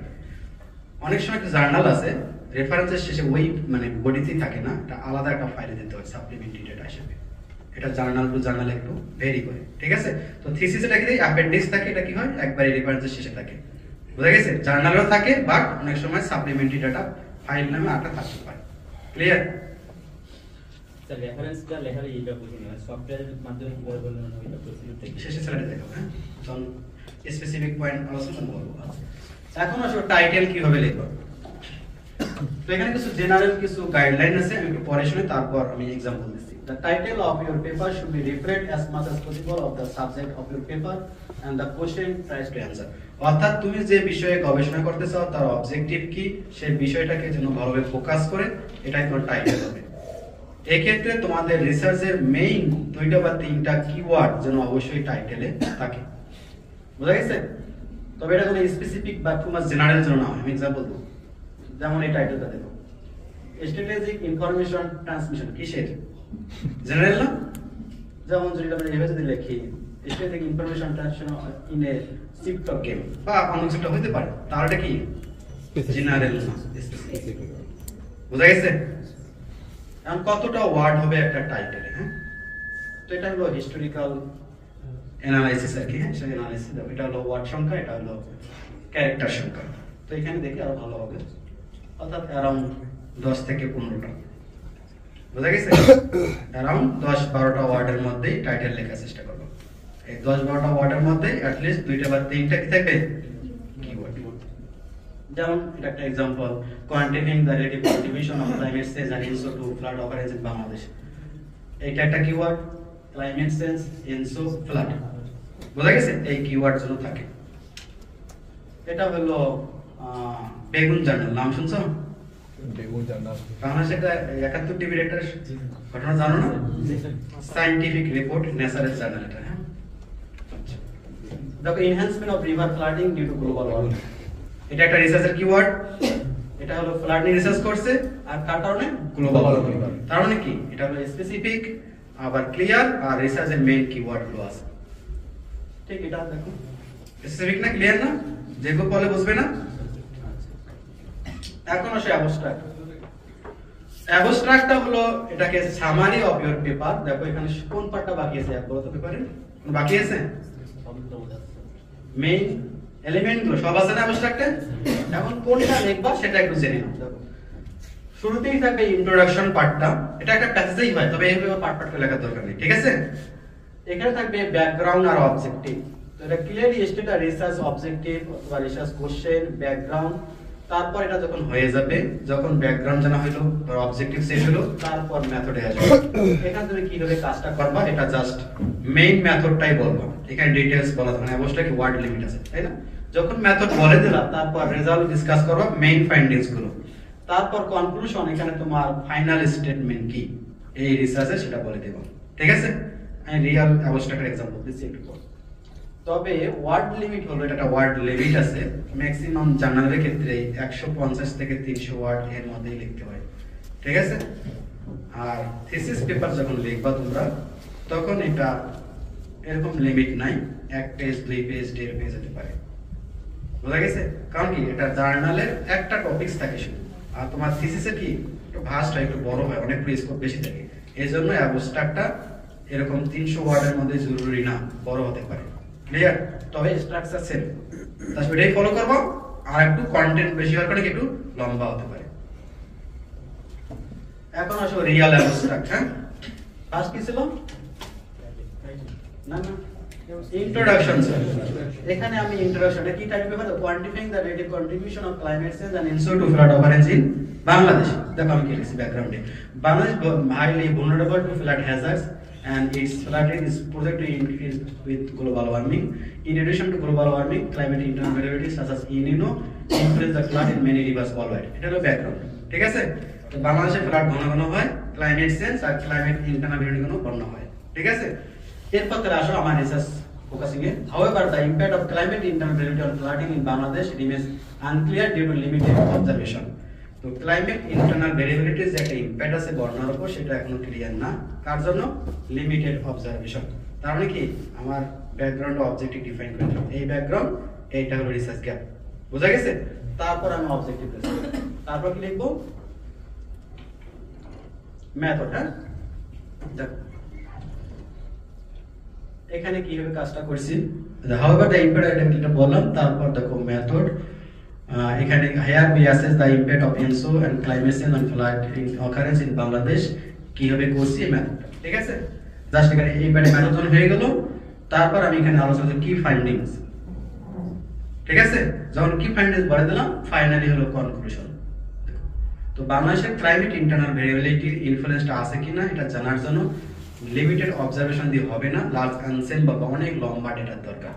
অনেক সময় একটা জার্নাল আছে রেফারেন্সের শেষে ওই মানে বডিতেই থাকে না, এটা আলাদা একটা ফাইলে দিতে হয় সাপ্লিমেন্টারি ডেটা হিসেবে। এটা জার্নাল টু জার্নাল একটু ভেরি করে, ঠিক আছে। তো থিসিস এটা কি অ্যাপেন্ডিক্স থাকে, এটা কি হয় একবারে রেফারেন্সের শেষে থাকে। বুঝা গেছে? জার্নালও থাকে, বাট অনেক সময় সাপ্লিমেন্টারি ডাটা ফাইল নামে আটা থাকতে পারে। ক্লিয়ার? স্যার রেফারেন্সটা লেখার এইটা বুঝিনি, মানে সফটওয়্যারের মাধ্যমে কিভাবে বললেন না ওইটা প্রসিডিউরটা কি? শেষে স্লাইডে দেখাবো, হ্যাঁ, তখন স্পেসিফিক পয়েন্ট আলোচনা করব। এখন আসলে টাইটেল কিভাবে লিখব। তো এখানে কিছু জেনারেল কিছু গাইডলাইন আছে, আমি একটু পরে শুনে তারপর আমি एग्जांपल দিচ্ছি। The title of your paper should be reflect as much as possible of the subject of your paper and the question tries to answer. অর্থাৎ তুমি যে বিষয়ে গবেষণা করতে চাও তার অবজেক্টিভ কি, সেই বিষয়টাকে যেন ভালোভাবে ফোকাস করে, এটাই তোমার টাইটেল হবে। এই ক্ষেত্রে তোমাদের রিসার্চের মেইন 2টা বা 3টা কিওয়ার্ড যেন অবশ্যই টাইটেলে থাকে। বুঝা গেছে? তবে এটা কোনো স্পেসিফিক বা টু মাচ জেনারেল যেন না হয়। আমি एग्जांपल দেব, যেমন এই টাইটেলটা দেখো, স্ট্র্যাটেজিক ইনফরমেশন ট্রান্সমিশন, কিসের? জেনারেল না? যেমন যদি আমরা এভাবে যদি লিখি strategic information transmission in a shift of game বা অন্য কিছু হতে পারে, তাহলে এটা কি জেনারেল না, স্পেসিফিক। বুঝা গেছে? এখন কতটা ওয়ার্ড হবে একটা টাইটেলে, হ্যাঁ? তো এটা হলো হিস্টোরিক্যাল অ্যানালাইসিস আর কি, হ্যাঁ, সেই অ্যানালাইসিস দাও। এটা হলো ওয়ার্ড সংখ্যা, এটা হলো ক্যারেক্টার সংখ্যা। তো এখানে দেখি আরো ভালো হবে, অর্থাৎ অ্যারাউন্ড 10 থেকে 15টা। বুঝা গেছে? অ্যারাউন্ড 10-12টা ওয়ার্ডের মধ্যেই টাইটেল লেখার চেষ্টা করব। এই 10-12টা ওয়ার্ডের মধ্যে অ্যাট লিস্ট 2টা বা 3টা কি থাকবে কিওয়ার্ড। যেমন এটা একটা example, quantifying the relative contribution of climate change and INSO to flood occurrence in Bangladesh. এটা একটা keyword, climate change, INSO, flood। বুঝা গেছে? এই কিওয়ার্ড যেন থাকে। এটা হলো বেগুন জার্নাল, নাম শুনছো? বেগুন জার্নাল বাংলাদেশের 71 ডিভিডেটার ঘটনা জানো না? সায়েন্টিফিক রিপোর্ট নেচারের জার্নাল এটা, হ্যাঁ। আচ্ছা, দেখো enhancement of river flooding due to global warming, এটা একটা রিসার্চের কিওয়ার্ড। এটা হলো ফ্লাড নিয়ে রিসার্চ করছে, আর কার কারণে? Global warming. তার মানে কি? এটা হলো স্পেসিফিক, আবার ক্লিয়ার, আর রিসার্চের মেইন কিওয়ার্ড গুলো আছে। ঠিক, এটা দেখো স্পেসিফিক না ক্লিয়ার না, যেগুলো বলে বুঝবে না। এখন আসে অ্যাবস্ট্রাক্ট। অ্যাবস্ট্রাক্টটা হলো এটাকে সামারি অফ ইওর পেপার। দেখো এখানে কোন পার্টটা বাকি আছে বলো তো পেপারে? কোন বাকি আছে? মেইন এলিমেন্ট গুলো সব আছে না অ্যাবস্ট্রাক্টে? এখন কোনটা লিখবা সেটা একটু জেনে নাও। দেখো শুরুতেই থাকবে ইন্ট্রোডাকশন পার্টটা, এটা একটা প্যাসেজেই হয়, তবে এইভাবে পার্ট পার্ট করে লেখার দরকার নেই, ঠিক আছে। এখানে থাকবে ব্যাকগ্রাউন্ড আর অবজেক্টিভ। তো এটা ক্লিয়ারলি স্টেট আর রিসার্চ অবজেক্টিভ বা রিসার্চ কোশ্চেন, ব্যাকগ্রাউন্ড। তারপর এটা যখন হয়ে যাবে, যখন ব্যাকগ্রাউন্ড জানা হলো আর অবজেক্টিভ শেষ হলো, তারপর মেথডে আসবে। এখানে তুমি কিভাবে কাজটা করবা এটা জাস্ট মেইন মেথডটাই বলবা, এখানে ডিটেইলস বলা যাবে না, অবশ্যই ওয়ার্ড লিমিট আছে, তাই না? যখন মেথড বলে দিলা তারপর রেজাল্ট ডিসকাস করবা, মেইন ফাইন্ডিংস গুলো, তারপর কনক্লুশন, এখানে তোমার ফাইনাল স্টেটমেন্ট কি এই রিসার্চে সেটা বলে দেব, ঠিক আছে। আমি রিয়েল অ্যাবস্ট্রাক্টের एग्जांपल দিচ্ছি একটু পর। তবে ওয়ার্ড লিমিট হলো, এটা একটা ওয়ার্ড লিমিট আছে, ম্যাক্সিমাম জার্নালের ক্ষেত্রে 150 থেকে 300 ওয়ার্ড এর মধ্যেই লিখতে হয়, ঠিক আছে। আর থিসিস পেপার যখন লিখবা তোমরা, তখন এটা এরকম লিমিট নাই, 1 পেজ 2 পেজ 1.5 পেজ হতে পারে। বুঝা গেছে? কারণ কি এটা জার্নালের একটা টপিকস থাকে শুধু, আর তোমার থিসিসে কি একটু ভাস্ট হয়, একটু বড় হয়, অনেক পেজ বেশি থাকে। এইজন্য অ্যাবস্ট্রাক্টটা এরকম 300 ওয়ার্ডের মধ্যে জরুরি না, বড় হতে পারে, ক্লিয়ার। তবে স্ট্রাকচার সেম, তাহলে এটাই ফলো করব। আর একটু কন্টেন্ট বেশি হওয়ার কারণে একটু লম্বা হতে পারে। এখন আসো রিয়েল অ্যাবস্ট্রাক্ট। হ্যাঁ, ফার্স্ট কি ছিল? না না ইন্ট্রোডাকশন স্যার, এখানে আমি ইন্ট্রোডাকশনটা কি type paper, quantifying the relative contribution of climate change and ensure to flood occurrence in Bangladesh. দেখো আমি কি লিখছি ব্যাকগ্রাউন্ডে, Bangladesh highly vulnerable to flood hazards and its flood rate is projected to increase with global warming. In addition to global warming, climate internal variabilities such as El Nino influence the flood in many rivers worldwide. এটা হলো ব্যাকগ্রাউন্ড, ঠিক আছে? তো বাংলাদেশে ফ্লাড ঘন ঘন হয়, ক্লাইমেট চেঞ্জ আর ক্লাইমেট ইন্টারনাল ভেরিয়েবল বন্য হয়, ঠিক আছে? এরপর তাহলে আসো আমার research focusing A. However, the impact of climate internal variability on flooding in Bangladesh remains unclear due to limited observation. তো ক্লাইমেট ইন্টারনাল ভেরিয়েবিলিটির যে একটা ইমপ্যাক্ট আছে বন্যার উপর, সেটা এখনো ক্লিয়ার না। কার জন্য? Limited observation. তার মানে কি আমার ব্যাকগ্রাউন্ড অবজেক্টিভ ডিফাইন করে দিলাম, এই ব্যাকগ্রাউন্ড, এইটা হলো রিসার্চ গ্যাপ, বুঝা গেছে? তারপর আমি অবজেক্টিভ লিখব, তারপর কি লিখব? মেথড। হ্যাঁ, দেখো এখানে কিভাবে কাজটা করছি। However, the impact এটা বললাম, তারপর দেখো মেথড। এখানে here we assess the impact of ENSO and climate change on flood occurrence in Bangladesh, কিভাবে করছি মেথড, ঠিক আছে? জাস্ট এখানে এই ব্যাপারে মেথড হয়ে গেল। তারপর আমি এখানে আলোচনা করব কি ফাইন্ডিংস, ঠিক আছে? যখন কি ফাইন্ডিংস বলে দিলাম, ফাইনালি হলো কনক্লুশন। তো বাংলাদেশের ক্লাইমেট ইন্টারনাল ভেরিয়েবিলিটির ইনফ্লুয়েন্সটা আছে কিনা এটা জানার জন্য লিমিটেড অবজারভেশন দিয়ে হবে না, লার্জ আনসেন বা অনেক লম্বা ডেটার দরকার,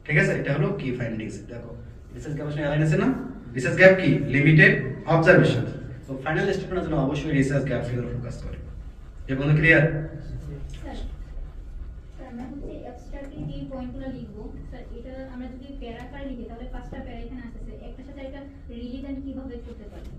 ঠিক আছে? এটা হলো কি ফাইন্ডিংস। দেখো রিসার্চ গ্যাপ এলাইন আছে না? রিসার্চ গ্যাপ কি? Limited observation. তো ফাইনাল স্টেটমেন্টের জন্য অবশ্যই রিসার্চ গ্যাপ ফিগার ফোকাস করে। এই বন্ধু ক্লিয়ার? স্যার আমরা হচ্ছে অ্যাবস্ট্রাক্টলি যে পয়েন্টগুলো লিখবো স্যার, এটা আমরা যদি প্যারা আকারে লিখি তাহলে পাঁচটা প্যারা এখানে আছে স্যার, একটার সাথে একটা রিলেশন কিভাবে করতে পারি?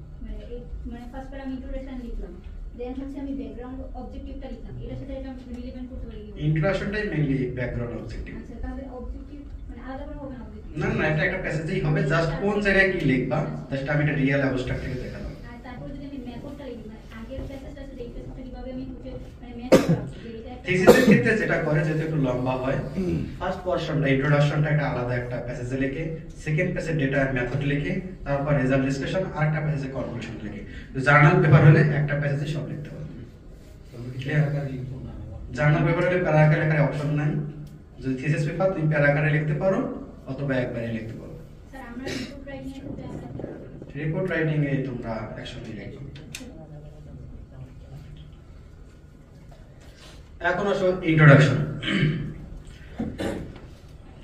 মানে ফার্স্ট প্যারা আমি ইন্ট্রোডাকশন লিখলাম, দেন হচ্ছে আমি ব্যাকগ্রাউন্ড অবজেক্টিভটা লিখলাম, এটার সাথে এটা রিলেভেন্ট করতে পারি। ইন্ট্রোডাকশনটাই মেইনলি ব্যাকগ্রাউন্ড অবজেক্টিভ। আচ্ছা, তাহলে অবজেক্টিভ মানে আলাদা করে হবে না অবজেক্টিভ? না না, এটা একটা প্যাসেজেই হবে, জাস্ট কোন জায়গায় কি লিখবা, জাস্ট আমি এটা রিয়েল অ্যাবস্ট্রাক্ট থেকে দেখালাম। আর তারপর যদি আমি মেথডটা লিখি, মানে আগের প্যাসেজটা আছে এই প্যাসেজটা কিভাবে আমি হচ্ছে মানে মেথড করব, এটা একটা থিসিসের ক্ষেত্রে যেটা করে, যেহেতু একটু লম্বা হয়, ফার্স্ট পোরশনটা ইন্ট্রোডাকশনটা একটা আলাদা একটা প্যাসেজে লিখে, সেকেন্ড প্যাসেজ ডেটা মেথড লিখে, তারপর রেজাল্ট ডিসকাশন, আর একটা প্যাসেজে কনক্লুশন লিখে। তো জার্নাল পেপার হলে একটা প্যাসেজে সব লিখতে পারবে। জার্নাল পেপার হলে প্যারা আকারে লেখার অপশন নাই। যদি থিসিস পেপার তুমি প্যারা আকারে লিখতে পারো অথবা একবারে লিখতে পারো। স্যার আমরা রিপোর্ট রাইটিং এর ক্ষেত্রে আমরা রিপোর্ট রাইটিং এ তোমরা একসঙ্গে লিখো। এখন আসো ইন্ট্রোডাকশন।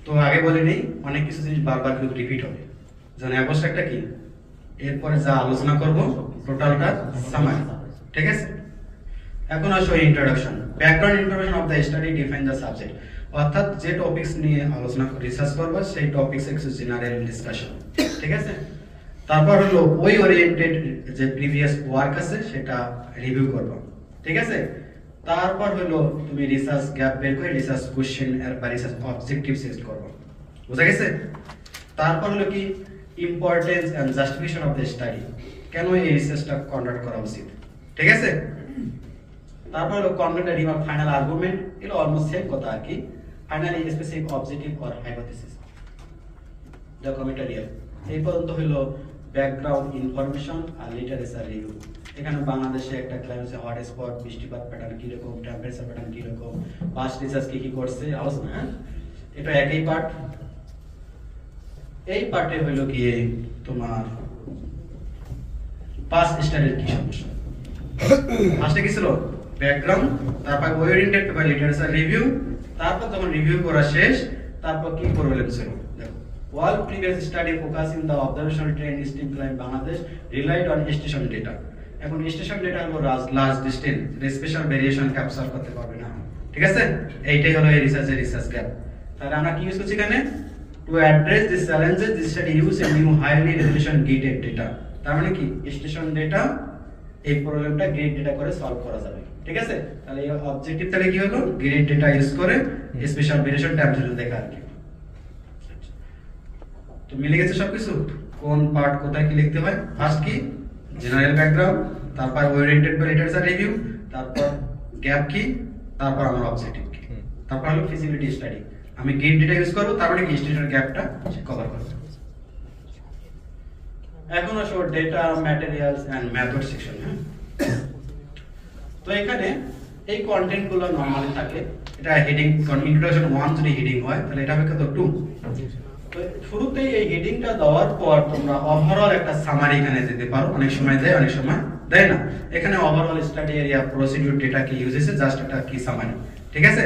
তো আগে বলে নেই, অনেক কিছু জিনিস বারবার কিন্তু রিপিট হবে। যেমন অ্যাবস্ট্রাক্টটা কি, এরপরে যা আলোচনা করব টোটালটা সামারি, ঠিক আছে? এখন আসো introduction. Background information of the study define the subject, অর্থাৎ যে টপিকস নিয়ে আলোচনা রিসার্চ করব সেই টপিকস এর কিছু জেনারেল ডিসকাশন, ঠিক আছে? তারপর হলো ওই ওরিয়েন্টেড যে প্রিভিয়াস ওয়ার্ক আছে সেটা রিভিউ করব, ঠিক আছে? তারপর হলো তুমি রিসার্চ গ্যাপ বের করে রিসার্চ কোশ্চেন আর বা রিসার্চ অবজেক্টিভ সেট করবে, বুঝা গেছে? তারপর হলো কি importance and justification of the study, কেন এই রিসার্চটা কন্ডাক্ট করা উচিত, ঠিক আছে? তারপর হলো কনক্লুড রিমার্ক, ফাইনাল আর্গুমেন্ট, এগুলো অলমোস্ট সেম কথা আর কি। Finally specific objective or hypothesis, দেখো আমি এটা রিয়েল। এই পর্যন্ত হলো ব্যাকগ্রাউন্ড ইনফরমেশন আর লিটারেচার রিভিউ। এখানে বাংলাদেশে একটা ক্লাইমেট হট স্পট, বৃষ্টিপাত প্যাটার্ন কি রকম, টেম্পারেচার প্যাটার্ন কি রকম, পাস্ট রিসার্চ কি কি করছে আলোচনা। হ্যাঁ, এটা একই পার্ট। এই পার্টে হলো গিয়ে তোমার পাস্ট স্টাডির কি সমস্যা। ফার্স্টে কি ছিল ব্যাকগ্রাউন্ড, তারপর ওরিয়েন্টেড পেপার লিটারেচার রিভিউ, তারপর যখন রিভিউ করা শেষ তারপর কি করবে ছিল। দেখো, all previous study focusing the observational trend stream climb Bangladesh relied on station data. এখন স্টেশন ডেটা হলো large distance, special variation capture করতে পারবে না, ঠিক আছে? এইটাই হলো এই রিসার্চের রিসার্চ গ্যাপ। তাহলে আমরা কি ইউজ করছি এখানে? To address this challenges this study use a new highly resolution gridded data. তার মানে কি স্টেশন ডেটা এই প্রবলেমটা গ্রিড ডেটা করে সলভ করা যাবে, ঠিক আছে? তাহলে এই অবজেক্টিভ তাহলে কি হলো? গ্রিড ডেটা ইউজ করে স্পেশাল ভেরিয়েশন টেম্পারেচার দেখা আর কি। তো মিলে গেছে সবকিছু? কোন পার্ট কোথায় কি লিখতে হয়? ফার্স্ট কি জেনারেল ব্যাকগ্রাউন্ড, তারপর ওরিয়েন্টেড বাই লিটারেচার রিভিউ, তারপর গ্যাপ কি, তারপর আমার অবজেক্টিভ কি, তারপর হলো ফিজিবিলিটি স্টাডি। আমি গ্রিড ডেটা ইউজ করব, তারপরে কি স্টেশন গ্যাপটা কভার করব। এখন আসো data, materials and method section. হ্যাঁ, তো এখানে এই কন্টেন্ট গুলো নরমালি থাকে, এটা হেডিং ইন্ট্রোডাকশন 1 যদি হেডিং হয় তাহলে এটা হবে কত 2। তো শুরুতেই এই হেডিংটা দেওয়ার পর তোমরা ওভারঅল একটা সামারি এখানে দিতে পারো, অনেক সময় দেয় অনেক সময় দেয় না। এখানে overall study area procedure data কি ইউজেস জাস্ট একটা কি সামারি, ঠিক আছে।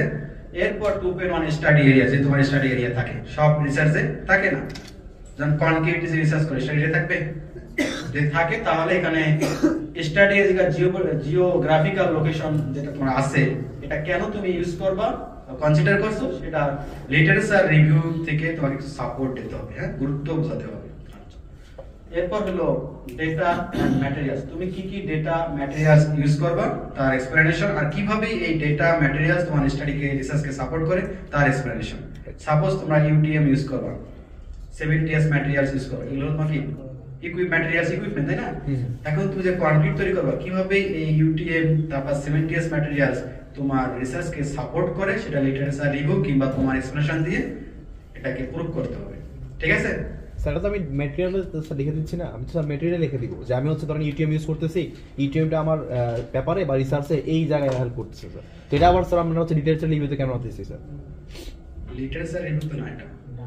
এরপর 2.1 স্টাডি এরিয়া, যে তোমার স্টাডি এরিয়া থাকে সব রিসার্চে থাকে না, যেমন কনকেভিটি রিসার্চ করে স্টাডি এরিয়া থাকবে, যদি থাকে তাহলে এখানে স্টাডি এরিয়া জিওগ্রাফিক্যাল লোকেশন যেটা তোমার আছে এটা কেন তুমি ইউজ করবা কনসিডার করছো সেটা লিটারেচার রিভিউ থেকে তোমাকে একটু সাপোর্ট দিতে হবে, হ্যাঁ, গুরুত্ব বোঝাতে হবে। এরপর হলো ডেটা এন্ড ম্যাটেরিয়ালস, তুমি কি কি ডেটা ম্যাটেরিয়ালস ইউজ করবা তার এক্সপ্লেনেশন, আর কিভাবে এই ডেটা ম্যাটেরিয়ালস তোমার স্টাডিকে রিসার্চকে সাপোর্ট করে তার এক্সপ্লেনেশন। সাপোজ তোমরা ইউটিএম ইউজ করবা, 70s ম্যাটেরিয়ালস ইউজ করবা, এগুলো তোমার কি ইকুইপমেন্ট, তাই না? এখন তুমি যে কনক্রিট তৈরি করবা, কিভাবে এই ইউটিএম তারপর 70s ম্যাটেরিয়ালস তোমার রিসার্চকে সাপোর্ট করে সেটা লিটারেচার রিভিউ কিংবা তোমার এক্সপ্লেনেশন দিয়ে এটাকে প্রুভ করতে হবে, ঠিক আছে। স্যার এটা তো আমি ম্যাটেরিয়াল লিখে দিচ্ছি না, আমি তো স্যার ম্যাটেরিয়াল লিখে দিব যে আমি হচ্ছে ধরেন ইউটিএম ইউজ করতেছি, ইউটিএমটা আমার পেপারে বা রিসার্চে এই জায়গায় হেল্প করতেছে স্যার। তো এটা আবার স্যার আমরা হচ্ছে লিটারেচার রিভিউতে কেন আনতেছি স্যার? লিটারেচার রিভিউ তো না এটা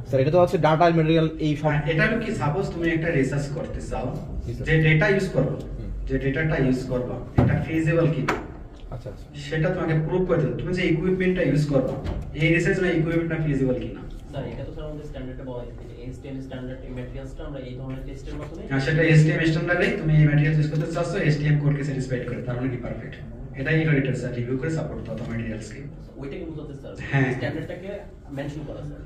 স্যার, এটা তো হচ্ছে ডাটা ম্যাটেরিয়াল এই সব। এটা হলো কি, সাপোজ তুমি একটা রিসার্চ করতে চাও, যে ডেটা ইউজ করবে, যে ডেটাটা ইউজ করবা এটা ফিজিবল কি, আচ্ছা আচ্ছা, সেটা তোমাকে প্রুভ করতে হবে। তুমি যে ইকুইপমেন্টটা ইউজ করবা এই রিসার্চ না ইকুইপমেন্টটা ফিজিবল কিনা। স্যার এটা তো স্যার আমাদের স্ট্যান্ডার্ডে বলা আছে যে এসটিএম স্ট্যান্ডার্ড এই ম্যাটেরিয়ালসটা আমরা এই ধরনের টেস্টের মাধ্যমে, হ্যাঁ, সেটা এসটিএম স্ট্যান্ডার্ডে তুমি এই ম্যাটেরিয়ালস ইউজ করতে চাচ্ছো, এসটিএম কোডকে স্যাটিসফাইড করে, তার মানে কি পারফেক্ট। এটাই লিটারেচার রিভিউ করে সাপোর্ট দাও ম্যাটেরিয়ালসকে, ওইটাকে বুঝাতে স্যার হ্যাঁ। স্ট্যান্ডার্ডটাকে মেনশন করা স্যার।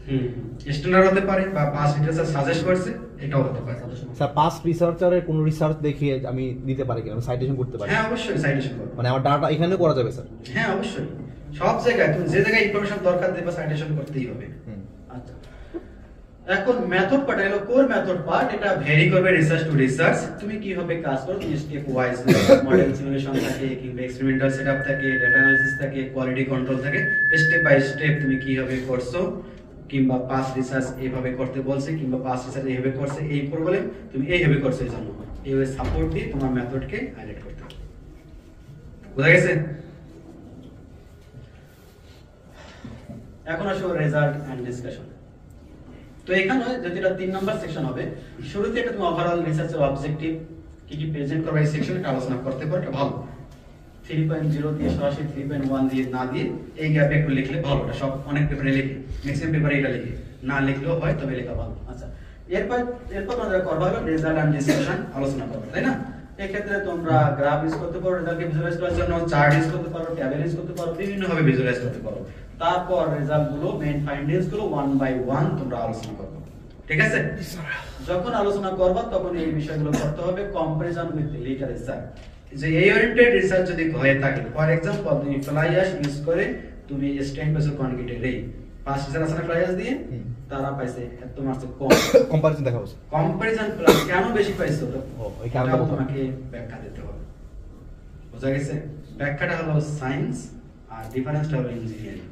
স্ট্যান্ডার্ড হতে পারে বা পাস লিটারেচার সাজেস্ট করছে এটাও হতে পারে। স্যার পাস্ট রিসার্চারের কোনো রিসার্চ দেখিয়ে আমি দিতে পারি কিনা, আমি সাইটেশন করতে পারি? হ্যাঁ অবশ্যই সাইটেশন করো, মানে আমার ডাটা এখানে করা যাবে স্যার? হ্যাঁ অবশ্যই, সব জায়গায় তুমি যে জায়গায় ইনফরমেশন দরকার দেবা সাইটেশন করতেই হবে। আচ্ছা, এখন মেথড পার্ট হলো কোর মেথড পার্ট, এটা ভেরি করবে রিসার্চ টু রিসার্চ, তুমি কিভাবে কাজ করো, তুমি স্টেপ ওয়াইজ মডেল সিমুলেশন থাকে কিংবা এক্সপেরিমেন্টাল সেটআপ থাকে, ডেটা অ্যানালিসিস থাকে, কোয়ালিটি কন্ট্রোল থাকে, স্টেপ বাই স্টেপ তুমি কিভাবে করছো, কিংবা পাস রিসার্চ এইভাবে করতে বলছে কিংবা পাস রিসার্চ এইভাবে করছে, এই প্রবলেম তুমি এইভাবে করছো, এই জন্য এইভাবে সাপোর্ট দিয়ে তোমার মেথডকে হাইলাইট করতে হবে। বুঝা গেছে? এখন আসো রেজাল্ট এন্ড ডিসকাশন। তো এখানে যেটা 3 নাম্বার সেকশন হবে, শুরুতে এটা তুমি ওভারঅল রিসার্চের অবজেক্টিভ কি কি প্রেজেন্ট করবে এই সেকশনে আলোচনা করতে পারো, এটা ভালো। 3.0 দিয়ে সরাসরি 3.1 দিয়ে না দিয়ে এই গ্যাপে একটু লিখলে ভালো, এটা সব অনেক পেপারে লিখি, ম্যাক্সিমাম পেপারে এটা লিখি, না লিখলেও হয় তবে লেখা ভালো। আচ্ছা, এরপর তোমরা করবা হলো রেজাল্ট এন্ড ডিসকাশন আলোচনা করবে, তাই না? এই ক্ষেত্রে তোমরা গ্রাফ ইউজ করতে পারো, রেজাল্টকে ভিজুয়ালাইজ করার জন্য চার্ট ইউজ করতে পারো, ট্যাবেল ইউজ করতে পারো, বিভিন্ন ভাবে ভিজুয়ালাইজ করতে পারো। তারপর রেজাল্ট গুলো মেইন ফাইন্ডিংস গুলো 1 বাই 1 তোমরা আলোচনা করবে, ঠিক আছে? যখন আলোচনা করবা তখন এই বিষয়গুলো করতে হবে কম্পারিজন উইথ লিটারেচার, যে এই ওরিয়েন্টেড রিসার্চ যদি হয়ে থাকে, ফর एग्जांपल তুমি ফ্লাই অ্যাশ ইউজ করে তুমি স্ট্যান্ড পেছো কনক্রিটের রেই পাঁচ রিসার্চ আছে ফ্লাই অ্যাশ দিয়ে, তারা পাইছে তোমার চেয়ে কম, কম্পারিজন দেখাবো স্যার। কম্পারিজন প্লাস কেন বেশি পাইছো তো এই কারণটা তোমাকে ব্যাখ্যা দিতে হবে। বুঝা গেছে? ব্যাখ্যাটা হলো সায়েন্স আর ডিফারেন্সটা হলো ইঞ্জিনিয়ারিং।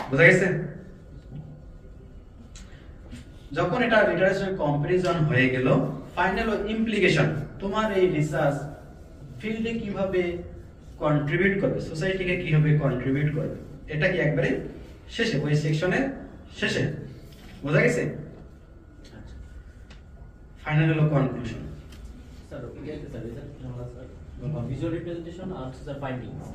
বুঝা গেছে? যখন এটা লিটারেচার কম্পারিজন হয়ে গেল, ফাইনাল ইমপ্লিকেশন, তোমার এই রিসার্চ ফিল্ডে কিভাবে কন্ট্রিবিউট করবে, সোসাইটিকে কিভাবে কন্ট্রিবিউট করবে, এটা কি একবারে শেষে ওই সেকশনের শেষে। বোঝা গেছে? ফাইনাল হলো কনক্লুশন। স্যার এটা স্যার রেজাল্ট আমরা স্যার ভিজুয়াল রিপ্রেজেন্টেশন আর স্যার ফাইন্ডিংস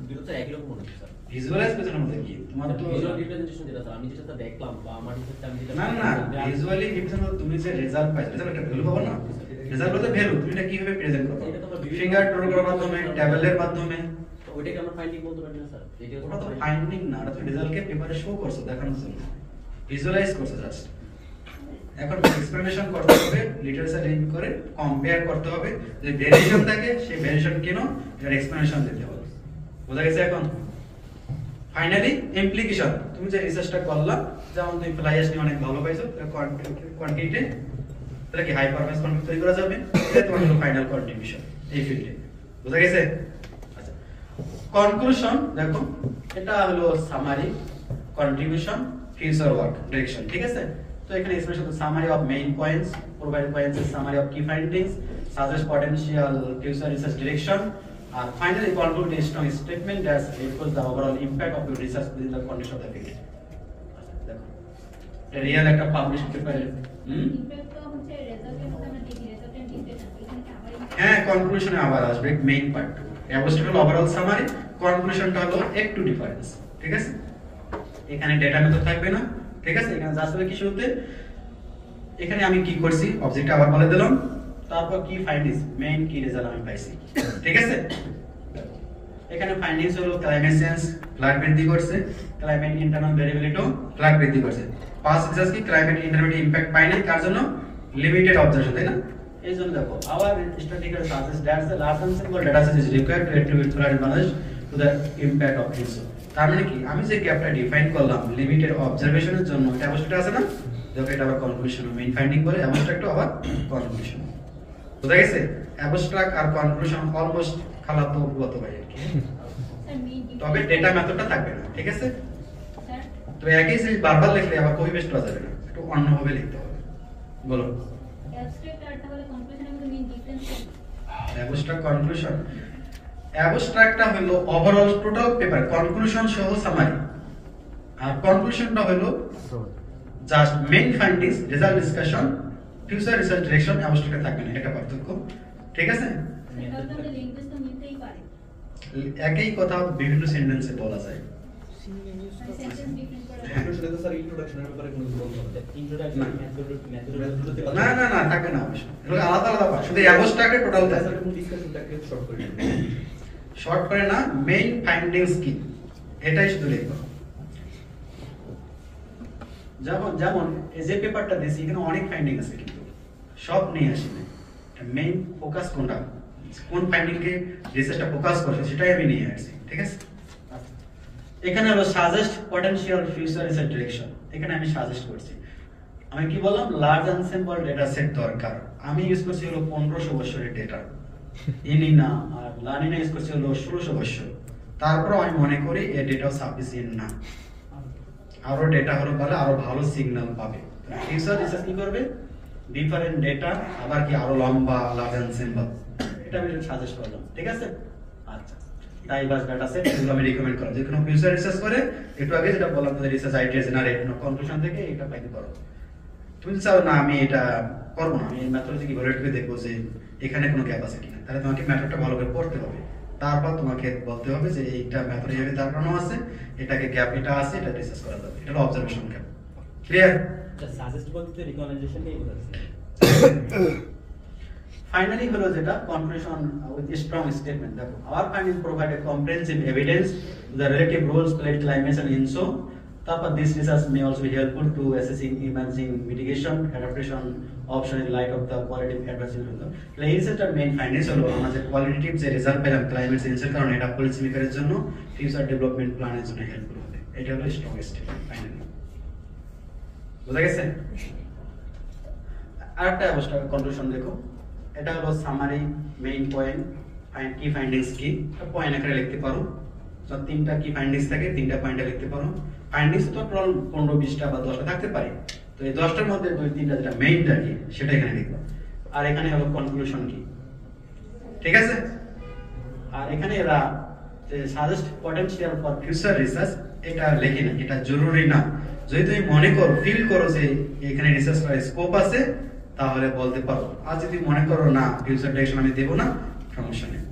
দুটো তো একই রকম মনে হচ্ছে স্যার। ভিজুয়ালাইজ পেছনের মধ্যে কি তোমার তো ভিজুয়াল রিপ্রেজেন্টেশন যেটা স্যার আমি যেটা দেখলাম বা আমার রিসার্চে আমি যেটা না না ভিজুয়ালি রিপ্রেজেন্ট তুমি যে রেজাল্ট পাইছো, রেজাল্ট একটা ভ্যালু পাবো না, রেজাল্ট বলতে ভ্যালু, তুমি এটা কিভাবে প্রেজেন্ট করবে, ফিঙ্গার ড্র করার মাধ্যমে, ট্যাবলের মাধ্যমে, ওইটাকে আমরা ফাইন্ডিং বলতে পারি না স্যার। এটা ওটা তো ফাইন্ডিং না, ওটা তুমি রেজাল্টকে পেপারে শো করছো দেখানোর জন্য, ভিজুয়ালাইজ করছো জাস্ট। এখন এক্সপ্লেনেশন করতে হবে, লিটারেচার রিভিউ করে কম্পেয়ার করতে হবে, যে ভেরিয়েশন থাকে সেই ভেরিয়েশন কেন এর এক্সপ্লেনেশন দিতে হবে। বোঝা গেছে? এখন ফাইনালি ইমপ্লিকেশন, তুমি যে রিসার্চটা করলা, যেমন তুমি ফ্লাই অ্যাশ নিয়ে অনেক ভালো পাইছো, কোয়ান্টিটিতে তাহলে কি হাই পারফরম্যান্স কন্ট্রোল তৈরি করা যাবে, এটা তোমার হলো ফাইনাল কন্ট্রিবিউশন এই ফিল্ডে। বোঝা গেছে? আচ্ছা, কনক্লুশন দেখো, এটা হলো summary, contribution, future work, direction, ঠিক আছে? তো এখানে expression summary of main points, provide points, summary of কি findings, suggest potential future research direction, আর finally conclude a strong statement that equals the overall impact of your research within the context of the field. দেখো এটা রিয়েল একটা পাবলিশ পেপারের ইমপ্যাক্ট তো হচ্ছে রেজাল্টের মধ্যে আমরা দেখি রেজাল্টের ডিসকাশন এখানে কি আবার হ্যাঁ কনক্লুশনে আবার আসবে মেইন পার্ট অ্যাবস্ট্রাক্ট হলো ওভারঅল সামারি কনক্লুশনটা হলো একটু ডিফারেন্স ঠিক আছে এখানে ডেটা মেথড থাকবে না ঠিক আছে এখানে জাস্ট হবে কি শুরুতে এখানে আমি কি করছি অবজেক্ট আবার বলে দিলাম তারপর কি ফাইন্ডিংস মেইন কি রেজাল্ট আমি পাইছি ঠিক আছে এখানে ফাইন্ডিংস হলো ক্লাইমেট চেঞ্জ ফ্লাড বৃদ্ধি করছে ক্লাইমেট ইন্টারনাল ভেরিয়েবিলিটি ফ্লাড বৃদ্ধি করছে পাস রিসার্চ কি ক্লাইমেট ইন্টারমিডিয়েট ইমপ্যাক্ট পায় না কার জন্য লিমিটেড অবজারভেশন তাই না এই জন্য দেখো our statistical suggest that's the large and simple data set is required to attribute flood knowledge to the impact of its তার মানে কি আমি যে গ্যাপটা ডিফাইন করলাম লিমিটেড অবজারভেশনের জন্য এটা অবশ্যই আছে না দেখো এটা আবার কনক্লুশন মেইন ফাইন্ডিং বলে অ্যাবস্ট্রাক্ট আবার কনক্লুশন বুঝা গেছে অ্যাবস্ট্রাক্ট আর কনক্লুশন অলমোস্ট খালাতো বুয়াতো ভাই আর কি স্যার মেইন তবে ডেটা মেথডটা থাকবে না ঠিক আছে স্যার তো একই জিনিস বারবার লিখলে আবার কপি পেস্ট করা যাবে না একটু অন্যভাবে লিখতে হবে বলো অ্যাবস্ট্রাক্ট আর তাহলে কনক্লুশনের মধ্যে মেইন ডিফারেন্স কি অ্যাবস্ট্রাক্ট কনক্লুশন অ্যাবস্ট্রাক্টটা হলো ওভারঅল টোটাল পেপার কনক্লুশন সহ সামারি আর কনক্লুশনটা হলো just main findings result discussion future research direction অ্যাবস্ট্রাক্টে থাকবে না এটা পার্থক্য ঠিক আছে তাহলে তো লিঙ্কস তো মিলতেই পারে একই কথা বিভিন্ন সেন্টেন্সে বলা যায় সেন্টেন্স ডিফারেন্ট করা হ্যাঁ। কনক্লুশনে তো স্যার ইন্ট্রোডাকশনের ব্যাপারে কোনো কিছু বলতে হবে ইন্ট্রোডাকশন মেথড না না না থাকবে না অবশ্য এগুলো আলাদা আলাদা পার্ট শুধু অ্যাবস্ট্রাক্টে টোটাল থাকবে স্যার কোন ডিসকাশনটাকে শর্ট করে দিন শর্ট করে না মেইন ফাইন্ডিংস কি এটাই শুধু লিখবো যেমন যেমন এই যে পেপারটা দিয়েছি এখানে অনেক ফাইন্ডিং আছে কিন্তু সব নিয়ে আসি না মেইন ফোকাস কোনটা কোন ফাইন্ডিং কে রিসার্চটা ফোকাস করছে সেটাই আমি নিয়ে আসছি ঠিক আছে এখানে হলো suggest potential future research direction এখানে আমি সাজেস্ট করছি আমি কি বললাম লার্জ এনসেম্বল ডেটা সেট দরকার আমি ইউজ করছি হলো 1500 বছরের ডেটা ইনিনা আর লানিনা ইউজ করছি হলো 1600 বছর তারপর আমি মনে করি এই ডেটাও সাফিসিয়েন্ট না আরো ডেটা হলো বলে আরো ভালো সিগন্যাল পাবে ফিউচার রিসার্চ কি করবে ডিফারেন্ট ডেটা আবার কি আরো লম্বা লার্জ এনসেম্বল এটা আমি সাজেস্ট করলাম ঠিক আছে আচ্ছা ডাইভার্স ডাটা সেট এগুলো আমি রিকমেন্ড করব যে কোনো ফিউচার রিসার্চ করে একটু আগে যেটা বললাম তোমাদের রিসার্চ আইডিয়া জেনারেট কনক্লুশন থেকে এটা পাইতে পারো তুমি চাও না আমি এটা করব না আমি মেথডলজি ইভালুয়েট করে দেখবো যে এখানে কোনো গ্যাপ আছে কিনা তাহলে তোমাকে মেথডটা ভালো করে পড়তে হবে তারপর তোমাকে বলতে হবে যে এইটা মেথড হিসেবে দাঁড়ানো আছে এটাকে গ্যাপ এটা আছে এটা রিসার্চ করা যাবে এটা হলো অবজারভেশন গ্যাপ ক্লিয়ার সাজেস্ট বলতে রিকমেন্ডেশন নিয়ে বোঝাচ্ছে Finally, হলো যেটা conclusion with a strong statement. দেখো, our findings provide a comprehensive evidence to the relative roles played climate and INSO. তারপর this research may also be helpful to assessing emerging mitigation adaptation option in light of the qualitative advancement. এই রিসার্চের মেইন ফাইন্ডিংস হলো আমাদের কোয়ালিটেটিভ যে রেজাল্ট পেলাম ক্লাইমেট চেঞ্জের কারণে এটা পলিসি মেকারের জন্য ফিউচার ডেভেলপমেন্ট প্ল্যানের জন্য হেল্পফুল হবে। এটা হলো স্ট্রং স্টেটমেন্ট ফাইনালি। বুঝা গেছে? আরেকটা অবস্থা কনক্লুশন দেখো। এটা হলো সামারি মেইন পয়েন্ট কি ফাইন্ডিংস কি পয়েন্ট আকারে লিখতে পারো তো তিনটা কি ফাইন্ডিংস থাকে তিনটা পয়েন্টে লিখতে পারো ফাইন্ডিংস তো টোটাল 15-20টা বা 10টা থাকতে পারে তো এই 10টার মধ্যে দুই তিনটা যেটা মেইনটা কি সেটা এখানে লিখবা আর এখানে হলো কনক্লুশন কি ঠিক আছে আর এখানে এরা যে suggest potential for future research এটা লেখি না এটা জরুরি না যদি তুমি মনে করো ফিল করো যে এখানে রিসার্চ করার স্কোপ আছে তাহলে বলতে পারো আর যদি মনে করো না ফিউচার ডিরেকশন আমি দেব না সমস্যা নেই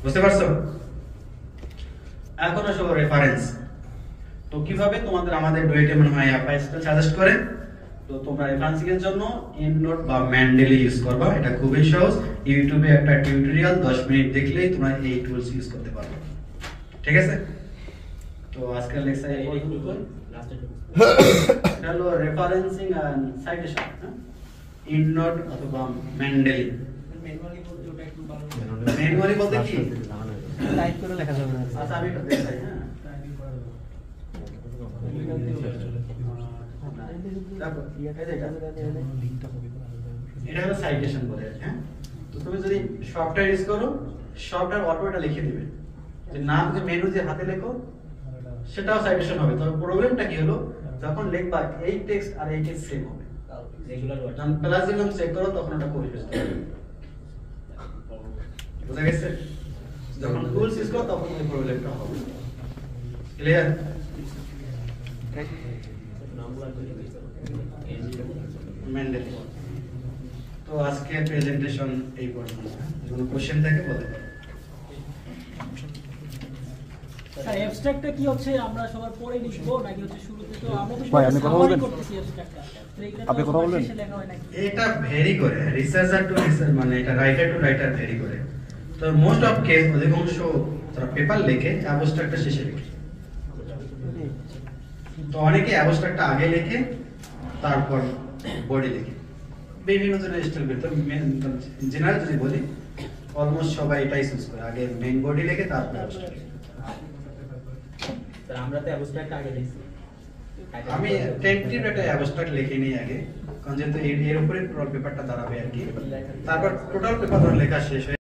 বুঝতে পারছো এখন আসো রেফারেন্স তো কিভাবে তোমাদের আমাদের ডুয়েটে মনে হয় অ্যাপ্লাইসটা সাজেস্ট করে তো তোমরা রেফারেন্সিং এর জন্য ইননোট বা ম্যান্ডেলি ইউজ করবা এটা খুবই সহজ ইউটিউবে একটা টিউটোরিয়াল 10 মিনিট দেখলেই তোমরা এই টুলস ইউজ করতে পারবে ঠিক আছে তো আজকের লেকচারে এই পর্যন্ত এটা হলো রেফারেন্সিং এন্ড সাইটেশন ইননোট অথবা ম্যান্ডেলি ম্যানুয়ালি বলতে কি টাইপ করে লেখা যাবে না আচ্ছা আমি এটা দেখাই হ্যাঁ দেখো এটা হলো সাইটেশন বলে হ্যাঁ তো তুমি যদি সফটওয়্যার ইউজ করো সফটওয়্যার অটো এটা লিখে দিবে যে নাম যে মেনু যে হাতে লেখো সেটাও সাইটেশন হবে তবে প্রবলেমটা কি হলো যখন লিখবা এই টেক্সট আর এই টেক্সট সেম হবে রেগুলার ওয়ার্ড যখন প্লাস দিলাম চেক করো তখন ওটা করে ফেলতে হবে বুঝা গেছে যখন টুলস ইউজ করো তখন এই প্রবলেমটা হবে। ক্লিয়ার? মেন্ডেল। তো আজকে প্রেজেন্টেশন এই পর্যন্ত। কোনো কোশ্চেন থাকে বলতে পারো। স্যার অ্যাবস্ট্রাক্টটা কি হচ্ছে আমরা সবার পরে লিখবো নাকি হচ্ছে শুরুতে? তো আমরা তো ভাই, আপনি কথা বলবেন? করতেছি অ্যাবস্ট্রাক্টটা। তো এইটা আপনি কথা বলবেন? শেষে লেখা হয় নাকি? এটা ভেরি করে রিসার্চার টু রিসার্চ, মানে এটা রাইটার টু রাইটার ভেরি করে। তো মোস্ট অফ কেস অধিকাংশ তারা পেপার লেখে অ্যাবস্ট্রাক্টটা শেষে লেখে। তো অনেকে অ্যাবস্ট্রাক্টটা আগে লেখে তারপর বডি লেখে, বিভিন্ন জনের স্টাইল। তো জেনারেল যদি বলি অলমোস্ট সবাই এটাই চুজ করে, আগে মেইন বডি লেখে তারপর অ্যাবস্ট্রাক্ট। স্যার আমরা তো অ্যাবস্ট্রাক্ট আগে দিয়েছি। আমি টেন্টেটিভ একটা অ্যাবস্ট্রাক্ট লিখে নিই আগে, কারণ যেহেতু এর উপরে টোটাল পেপারটা দাঁড়াবে আর কি। তারপর টোটাল পেপার লেখা শেষ হয়ে